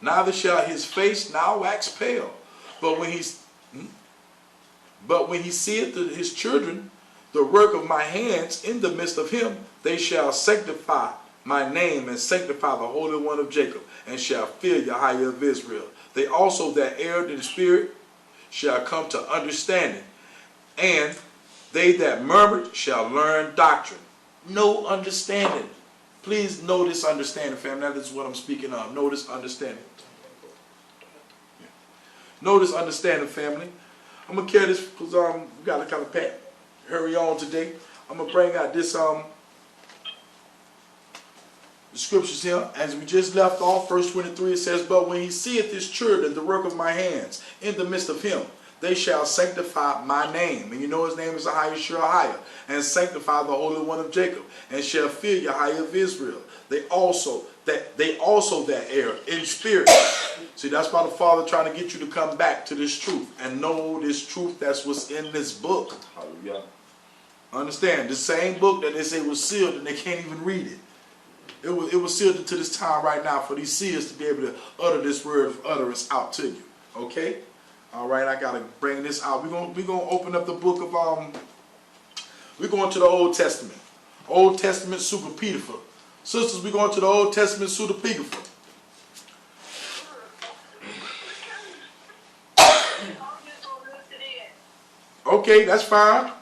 neither shall his face now wax pale. But when he seeth his children, the work of my hands in the midst of him, they shall sanctify my name and sanctify the Holy One of Jacob, and shall fear Yahweh of Israel. They also that erred in spirit shall come to understanding, and they that murmured shall learn doctrine. No understanding. Please know this understanding, family. That is what I'm speaking of. Know this understanding. Know this understanding, family. I'm going to carry this because we got to kind of hurry on today. I'm going to bring out this the scriptures here. As we just left off, verse 23, it says, but when he seeth his children, the work of my hands, in the midst of him, they shall sanctify my name. And you know his name is Ahijah, and sanctify the Holy One of Jacob, and shall fear Yahweh of Israel. They also that err in spirit. See, that's why the Father trying to get you to come back to this truth and know this truth. That's what's in this book. Hallelujah. Understand, the same book that they say was sealed and they can't even read it. It was sealed into this time right now for these seers to be able to utter this word of utterance out to you. Okay? All right, I gotta bring this out. We're gonna open up the book of we're going to the Old Testament. Old Testament super beautiful. Sisters, we're going to the Old Testament super beautiful. Okay, that's fine.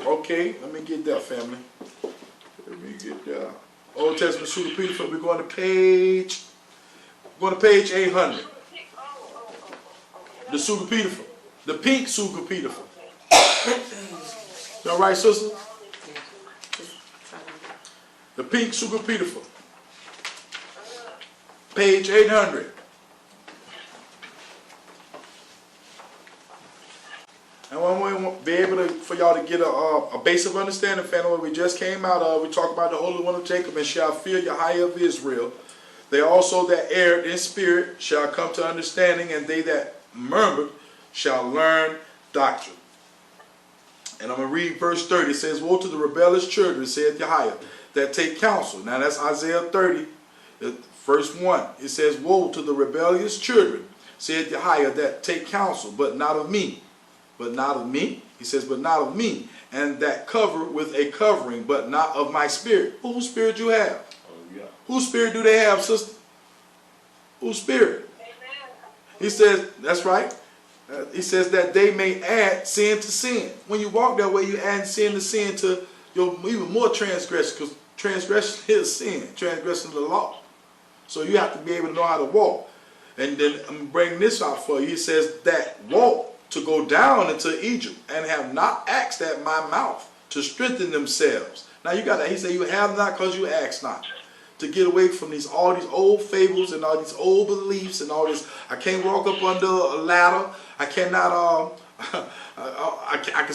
Okay, let me get that, family. Let me get that. Old Testament super beautiful. We're going to page 800. The super beautiful. The pink super beautiful. All right, sister? The pink super beautiful. Page 800. And one way we be able to, for y'all to get a base of understanding, family, what we just came out of, we talked about the Holy One of Jacob, and shall fear Yahweh of Israel. They also that erred in spirit shall come to understanding, and they that murmured shall learn doctrine. And I'm going to read verse 30. It says, woe to the rebellious children, saith Yahweh, that take counsel. Now that's Isaiah 30, verse 1. It says, woe to the rebellious children, saith Yahweh, that take counsel, but not of me. But not of me. He says, but not of me. And that cover with a covering, but not of my spirit. Well, whose spirit you have? Yeah. Whose spirit do they have, sister? Whose spirit? Amen. He says, that's right. He says that they may add sin to sin. When you walk that way, you add sin to sin to your even more transgression, because transgression is sin, transgression of the law. So you have to be able to know how to walk. And then I'm bringing this out for you. He says that walk to go down into Egypt and have not asked at my mouth to strengthen themselves. Now you got that. He said you have not because you ask not. To get away from all these old fables and all these old beliefs and all this. I can't walk up under a ladder. I cannot. I can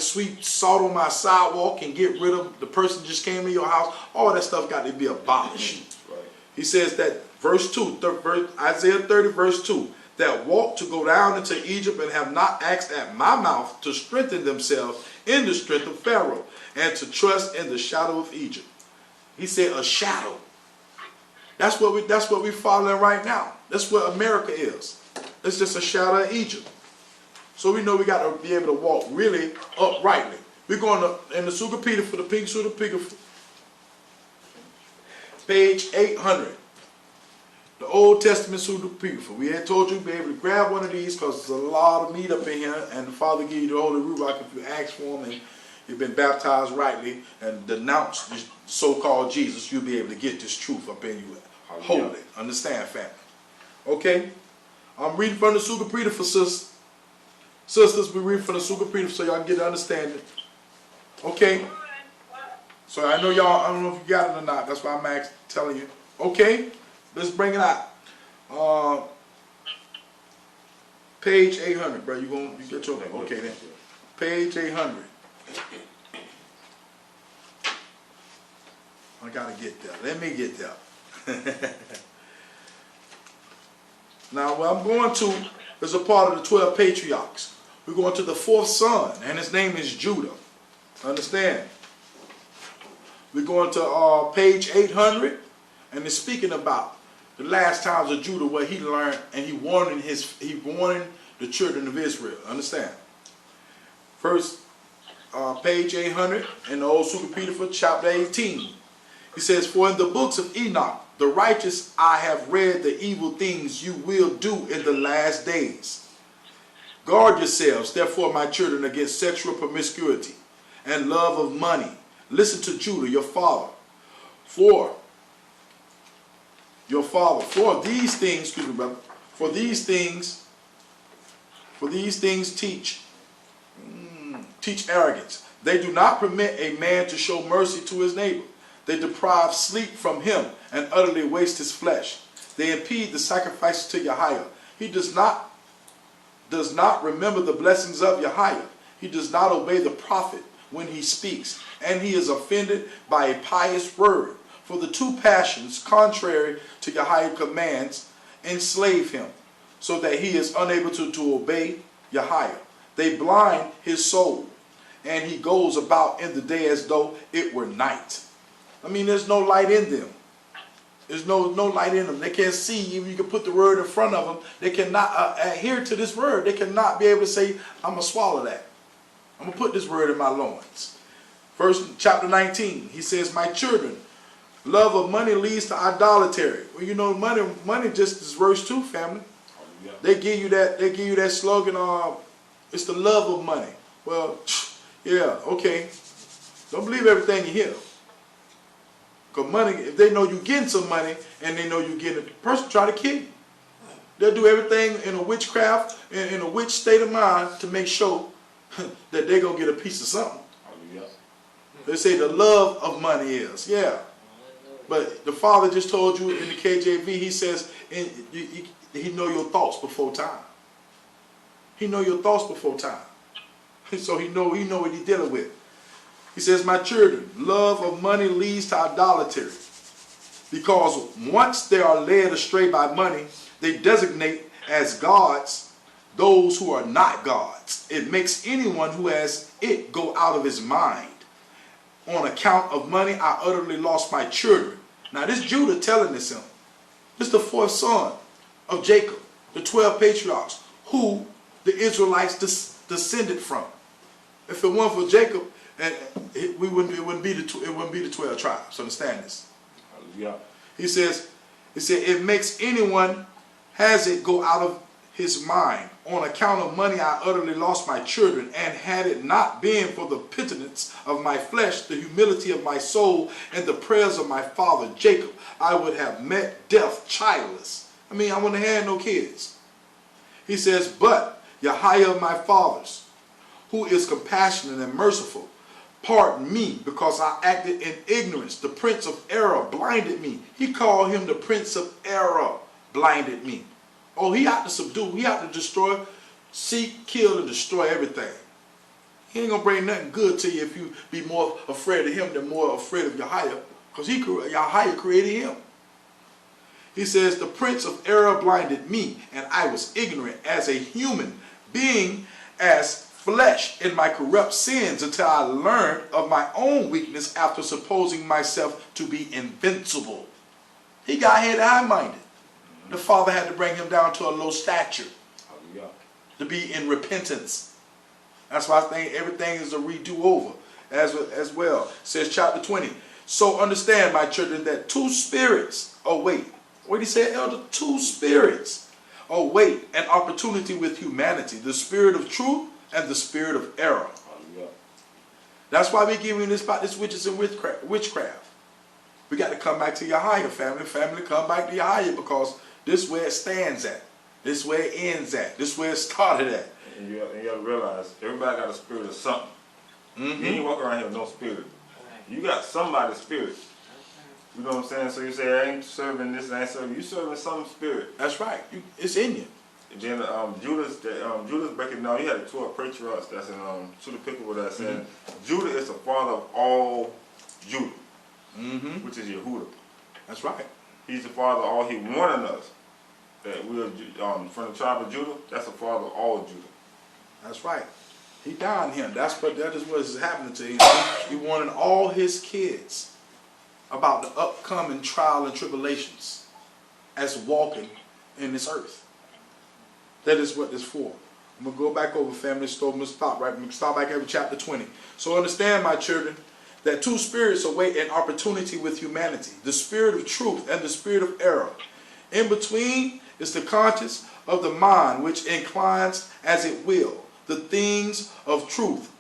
sweep salt on my sidewalk and get rid of the person just came in your house. All that stuff got to be abolished. Right. He says that verse 2, Isaiah 30 verse 2, that walk to go down into Egypt and have not asked at my mouth to strengthen themselves in the strength of Pharaoh and to trust in the shadow of Egypt. He said a shadow. That's what we're following right now. That's what America is. It's just a shadow of Egypt. So we know we got to be able to walk really uprightly. We're going to, in the Sugar Peter for the pink Sugar Peter, page 800. The Old Testament Sugar Peter. We had told you to be able to grab one of these because there's a lot of meat up in here, and the Father give you the Holy Ruach if you ask for him and you've been baptized rightly and denounce the so-called Jesus, you'll be able to get this truth up in you wholly. Understand, family? Okay? I'm reading from the Sugar Peter for sisters. Sisters, we read from the Sugar Peter so y'all can get the understanding. Okay? So I know y'all, I don't know if you got it or not. That's why I'm telling you. Okay? Let's bring it out. Page 800, bro. You get your name. Okay then. Page 800. I gotta get there. Let me get there. Now, what I'm going to is a part of the 12 patriarchs. We're going to the fourth son, and his name is Judah. Understand? We're going to page 800, and it's speaking about the last times of Judah, where he learned, and he warned the children of Israel. Understand? First, page 800 in the Old Sugar Peter for chapter 18. He says, for in the books of Enoch, the righteous, I have read the evil things you will do in the last days. Guard yourselves, therefore, my children, against sexual promiscuity and love of money. Listen to Judah, your father. For these things, excuse me, brother, for these things teach arrogance. They do not permit a man to show mercy to his neighbor. They deprive sleep from him and utterly waste his flesh. They impede the sacrifices to Yahweh. He does not remember the blessings of Yahweh. He does not obey the prophet when he speaks, and he is offended by a pious word. For the two passions, contrary to Yahweh's commands, enslave him, so that he is unable to obey Yahweh. They blind his soul, and he goes about in the day as though it were night. I mean, there's no light in them. There's no light in them. They can't see. Even you can put the word in front of them, they cannot adhere to this word. They cannot be able to say, I'm going to swallow that. I'm going to put this word in my loins. First, chapter 19, he says, my children, love of money leads to idolatry. Well, you know, money just is verse 2, family. They give you that slogan, it's the love of money. Well, yeah, okay. Don't believe everything you hear. Because money, if they know you're getting some money and they know you're getting it, the person try to kill you. They'll do everything in a witchcraft, in a witch state of mind to make sure that they're going to get a piece of something. They say the love of money is. Yeah. But the Father just told you in the KJV, he says, he know your thoughts before time. He know your thoughts before time. So he know what he's dealing with. He says, my children, love of money leads to idolatry. Because once they are led astray by money, they designate as gods those who are not gods. It makes anyone who has it go out of his mind. On account of money, I utterly lost my children. Now this Judah telling this him. This is the fourth son of Jacob, the 12 patriarchs, who the Israelites descended from. If it weren't for Jacob, it wouldn't be the 12 tribes. Understand this? Yeah. He said, it makes anyone has it go out of his mind. On account of money, I utterly lost my children, and had it not been for the pittance of my flesh, the humility of my soul, and the prayers of my father Jacob, I would have met death childless. I mean, I wouldn't have had no kids. He says, but Yahweh my fathers, who is compassionate and merciful, pardon me, because I acted in ignorance. The prince of error blinded me. He called him the prince of error blinded me. Oh, he out to subdue. He out to destroy, seek, kill, and destroy everything. He ain't going to bring nothing good to you if you be more afraid of him than more afraid of Yahweh, because Yahweh created him. He says, the prince of error blinded me, and I was ignorant as a human, being as flesh in my corrupt sins, until I learned of my own weakness after supposing myself to be invincible. He got head high-minded. The Father had to bring him down to a low stature to be in repentance. That's why I think everything is a redo over as well. It says chapter 20. So understand, my children, that two spirits await. What did he say, Elder? Two spirits await an opportunity with humanity. The spirit of truth and the spirit of error. That's why we give you this about this witches and witchcraft. We got to come back to Yahweh, family. Family, come back to Yahweh, because this is where it stands at. This is where it ends at. This is where it started at. And you got to realize, everybody got a spirit of something. You ain't walk around here with no spirit. You got somebody's spirit. You know what I'm saying? So you say, I ain't serving this, I ain't serving. You serving some spirit. That's right. It's in you. And then Judah's breaking down. He had 12 patriarchs. That's in Suda Pickle that saying Judah is the father of all Judah, which is Yehuda. That's right. He's the father of all. He warning us that we are from the tribe of Judah. That's the father of all Judah. That's right. He dying him. That is what is happening to him. He warning all his kids about the upcoming trial and tribulations as walking in this earth. That is what this for. I'm going to go back over, family. So I'm going to stop right. I'm going to start back at chapter 20. So understand, my children, that two spirits await an opportunity with humanity. The spirit of truth and the spirit of error. In between is the conscience of the mind, which inclines as it will. The things of truth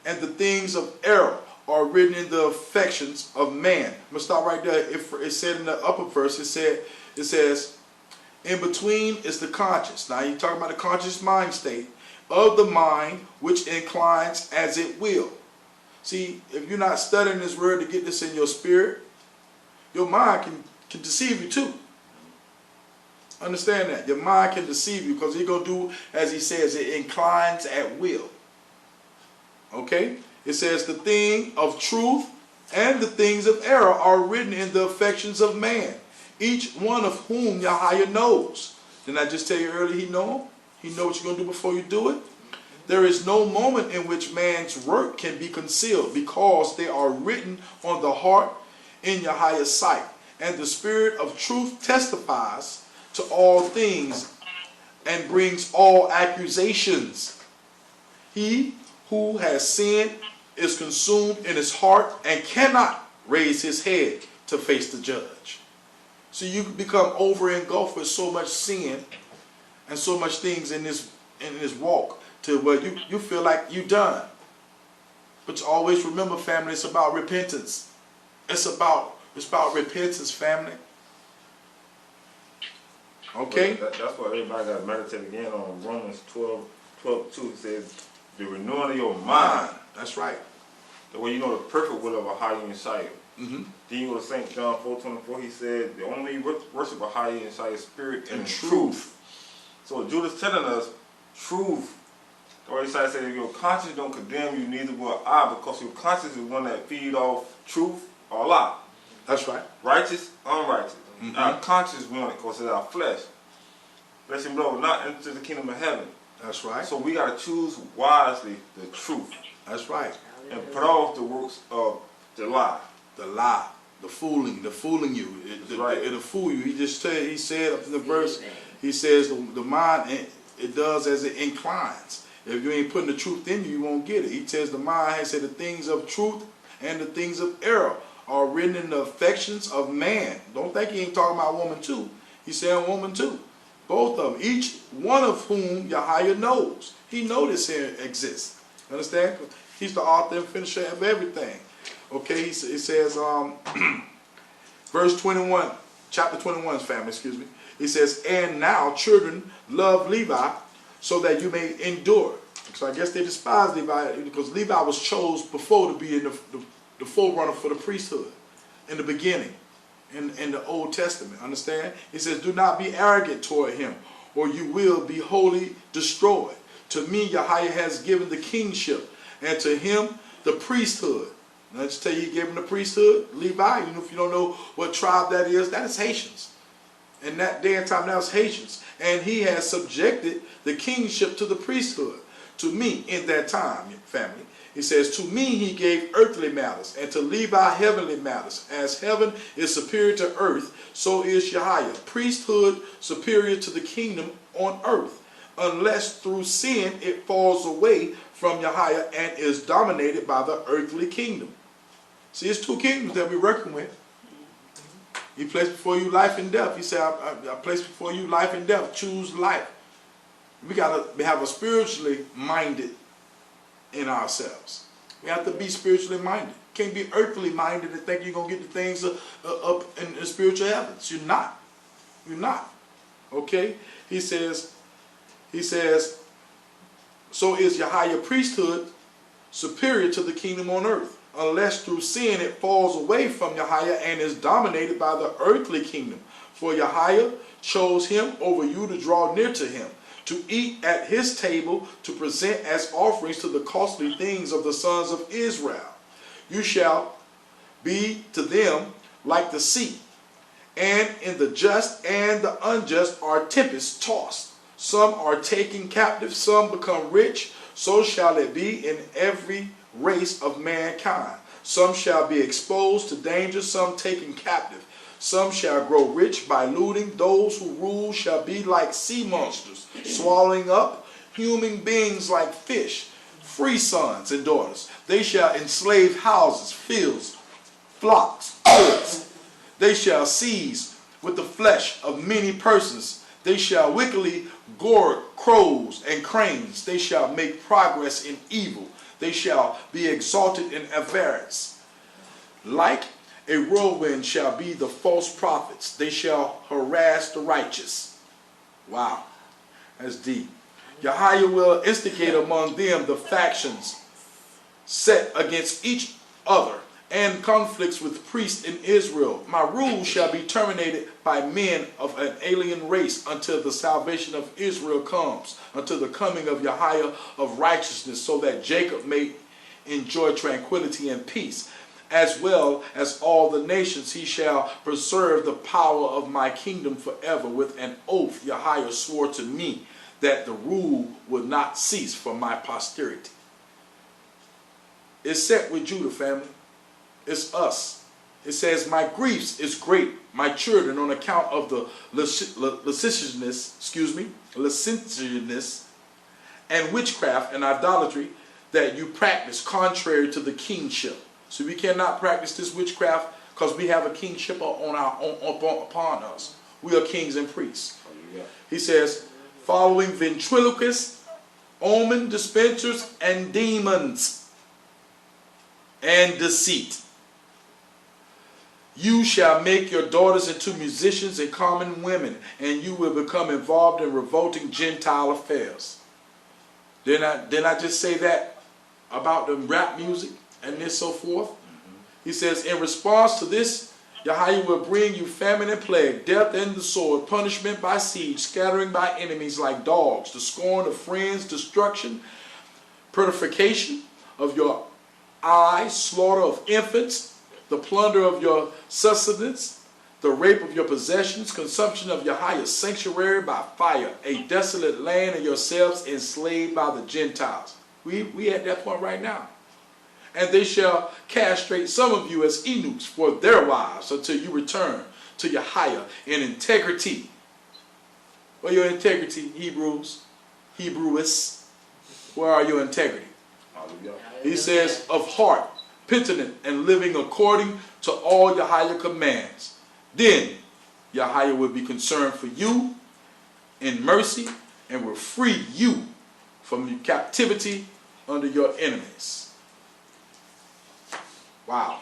and the things of error are written in the affections of man. I'm going to stop right there. It said in the upper verse, it says, in between is the conscience. Now you're talking about the conscious mind state of the mind, which inclines as it will. See, if you're not studying this word to get this in your spirit, your mind can deceive you too. Understand that. Your mind can deceive you, because he's going to do, as he says, it inclines at will. Okay? It says the thing of truth and the things of error are written in the affections of man, each one of whom Yahweh knows. Didn't I just tell you earlier he know him? He knows what you're going to do before you do it. There is no moment in which man's work can be concealed, because they are written on the heart in Yahweh's sight. And the spirit of truth testifies to all things and brings all accusations. He who has sinned is consumed in his heart and cannot raise his head to face the judge. So you become over engulfed with so much sin and so much things in this walk to where you feel like you're done. But you always remember, family, it's about repentance. It's about repentance, family. Okay? That's why everybody got to meditate again on Romans 12:2. It says, the renewing of your mind. That's right. Well, you know the perfect will of a higher Messiah. Mm-hmm. Then you go to St. John 4:24, he said, the only worship a higher Messiah spirit and And truth. So Judah's telling us truth. The Lord Messiah said, if your conscience don't condemn you, neither will I, because your conscience is one that feed off truth or lie. That's right. Righteous, unrighteous. Mm-hmm. Our conscience want it because it's our flesh. Flesh and blood will not enter the kingdom of heaven. That's right. So we got to choose wisely the truth That's right. and put off the works of the lie. The lie, the fooling you. It'll fool you. He said up in the verse, he says the mind, it does as it inclines. If you ain't putting the truth in you, you won't get it. He says the mind has said the things of truth and the things of error are written in the affections of man. Don't think he ain't talking about woman too. He's saying woman too. Both of them, each one of whom Yahweh knows. He knows this here exists. Understand? He's the author and finisher of everything. Okay, it says, verse 21, chapter 21, family, excuse me. It says, and now children love Levi so that you may endure. So I guess they despise Levi because Levi was chose before to be in the forerunner for the priesthood in the beginning, in the Old Testament. Understand? It says, do not be arrogant toward him, or you will be wholly destroyed. To me, Yahweh has given the kingship, and to him the priesthood. Now, I just tell you, he gave him the priesthood, Levi. You know, if you don't know what tribe that is Haitians. In that day and time, that was Haitians. And he has subjected the kingship to the priesthood. To me, in that time, family, he says, to me he gave earthly matters, and to Levi heavenly matters. As heaven is superior to earth, so is Yahweh. Priesthood superior to the kingdom on earth, unless through sin it falls away from Yahweh and is dominated by the earthly kingdom. See, it's two kingdoms that we're working with. He placed before you life and death. He said, I placed before you life and death. Choose life. We got to have a spiritually minded in ourselves. We have to be spiritually minded. Can't be earthly minded and think you're going to get the things up in the spiritual heavens. You're not. You're not. Okay? He says, so is Yahweh priesthood superior to the kingdom on earth, unless through sin it falls away from Yahweh and is dominated by the earthly kingdom. For Yahweh chose him over you to draw near to him, to eat at his table, to present as offerings to the costly things of the sons of Israel. You shall be to them like the sea, and in the just and the unjust are tempests tossed. Some are taken captive, some become rich. So shall it be in every race of mankind. Some shall be exposed to danger, some taken captive. Some shall grow rich by looting. Those who rule shall be like sea monsters, swallowing up human beings like fish. Free sons and daughters. They shall enslave houses, fields, flocks, goods. They shall seize with the flesh of many persons. They shall wickedly gore crows and cranes. They shall make progress in evil. They shall be exalted in avarice. Like a whirlwind shall be the false prophets. They shall harass the righteous. Wow, that's deep. Yahweh will instigate among them the factions set against each other and conflicts with priests in Israel. My rule shall be terminated by men of an alien race until the salvation of Israel comes, until the coming of Yahweh of righteousness, so that Jacob may enjoy tranquility and peace. As well as all the nations, he shall preserve the power of my kingdom forever. With an oath Yahweh swore to me that the rule would not cease from my posterity. It's set with Judah, family. It's us. It says, my griefs is great, my children, on account of the licentiousness and witchcraft and idolatry that you practice contrary to the kingship. So we cannot practice this witchcraft because we have a kingship upon us. We are kings and priests. He says, following ventriloquists, omen dispensers, and demons, and deceit. You shall make your daughters into musicians and common women, and you will become involved in revolting Gentile affairs. Didn't I just say that about the rap music? and this so forth. He says, in response to this, Yahweh will bring you famine and plague, death and the sword, punishment by siege, scattering by enemies like dogs, the scorn of friends, destruction, purification of your eyes, slaughter of infants, the plunder of your sustenance, the rape of your possessions, consumption of Yahweh's sanctuary by fire, a desolate land and yourselves enslaved by the Gentiles. We at that point right now. And they shall castrate some of you as eunuchs for their wives until you return to Yahweh in integrity. Where your integrity, Hebrews? Where are your integrity? He says, of heart, penitent, and living according to all Yahweh commands. Then Yahweh will be concerned for you in mercy and will free you from your captivity under your enemies. Wow.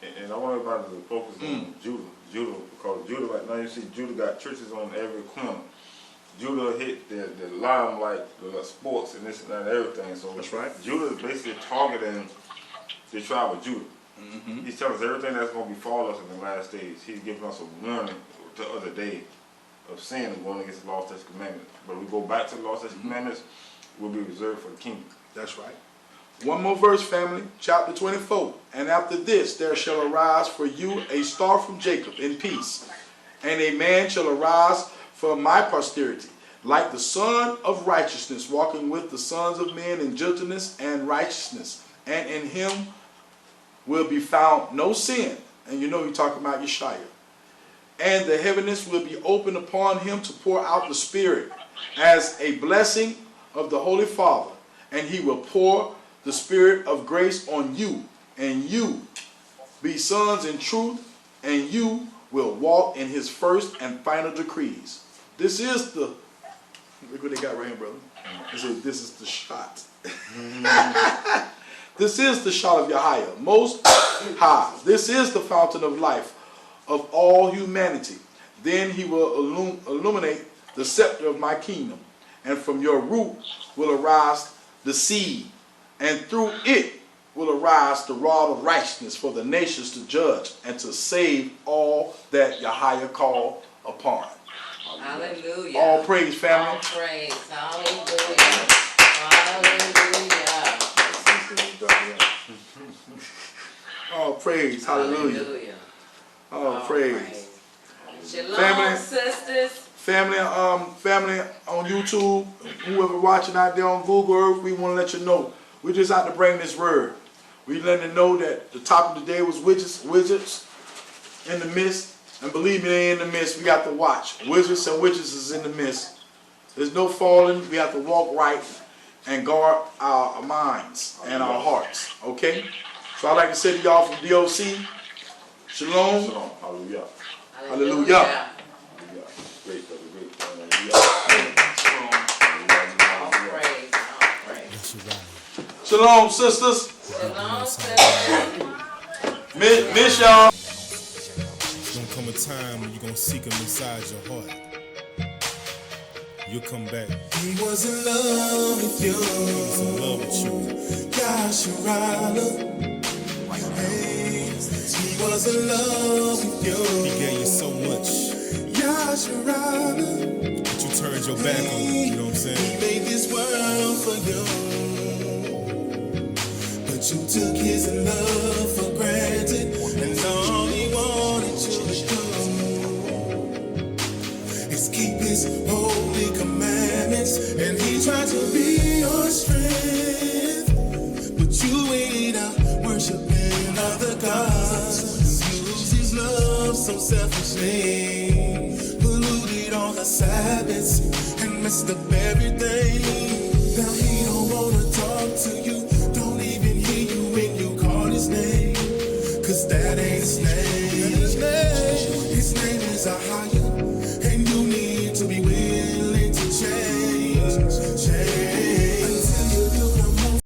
And I want everybody to focus on Judah, because Judah right now, you see Judah got churches on every corner. Judah hit the limelight, the sports and this and that and everything. So that's right. Judah is basically targeting the tribe of Judah. He's telling us everything that's going to befall us in the last days. He's giving us a warning the other day of sin and going against the law, statutes, and commandments. But we go back to the law, statutes, and commandments, will be reserved for the kingdom. That's right. One more verse, family, chapter 24. And after this there shall arise for you a star from Jacob in peace, and a man shall arise from my posterity, like the Son of righteousness, walking with the sons of men in gentleness and righteousness, and in him will be found no sin. And you know you're talking about Yeshua. And the heavens will be opened upon him to pour out the Spirit as a blessing of the Holy Father, and he will pour the Spirit of grace on you, and you be sons in truth, and you will walk in his first and final decrees. This is the, look what they got right here, brother. This is the shot. This is the shot of Yahweh, most high. This is the fountain of life of all humanity. Then he will illuminate the scepter of my kingdom, and from your root will arise the seed, and through it will arise the rod of righteousness for the nations to judge and to save all that Yahweh called upon. Hallelujah. All praise, family. All praise. Hallelujah. Hallelujah. All praise. Hallelujah. Hallelujah. All praise. Shalom, Family. sisters. Family on YouTube, whoever watching out there on Google Earth, we want to let you know, we just out to bring this word. We letting you know that the topic of the day was wizards in the midst. And believe me, they in the midst. We got to watch. Wizards and witches is in the midst. There's no falling. We have to walk right and guard our minds and our hearts. Okay? So I'd like to say to y'all from D.O.C, Shalom. Shalom. Hallelujah. Hallelujah. Great, brother. Great. All praise. All praise. That's your right. Shalom, sisters. Shalom, sisters. Miss y'all. There's gonna come a time when you're gonna seek him inside your heart. You'll come back. He was in love with you. He's in love with you. Yahshua. Hey, he was in love with you. He gave you so much, Yahshua. but you turned your back on him. You know what I'm He saying? made this world for you, but you took his love for granted, and all he wanted you to do is keep his holy commandments, and he tried to be your strength, but you ain't out worshiping other gods. Use his love so selfishly, polluted all the Sabbaths and messed up everything. Now he don't wanna talk to you, don't even hear you when you call his name, 'cause that ain't his name. His name is Ahaya, and you need to be willing to change.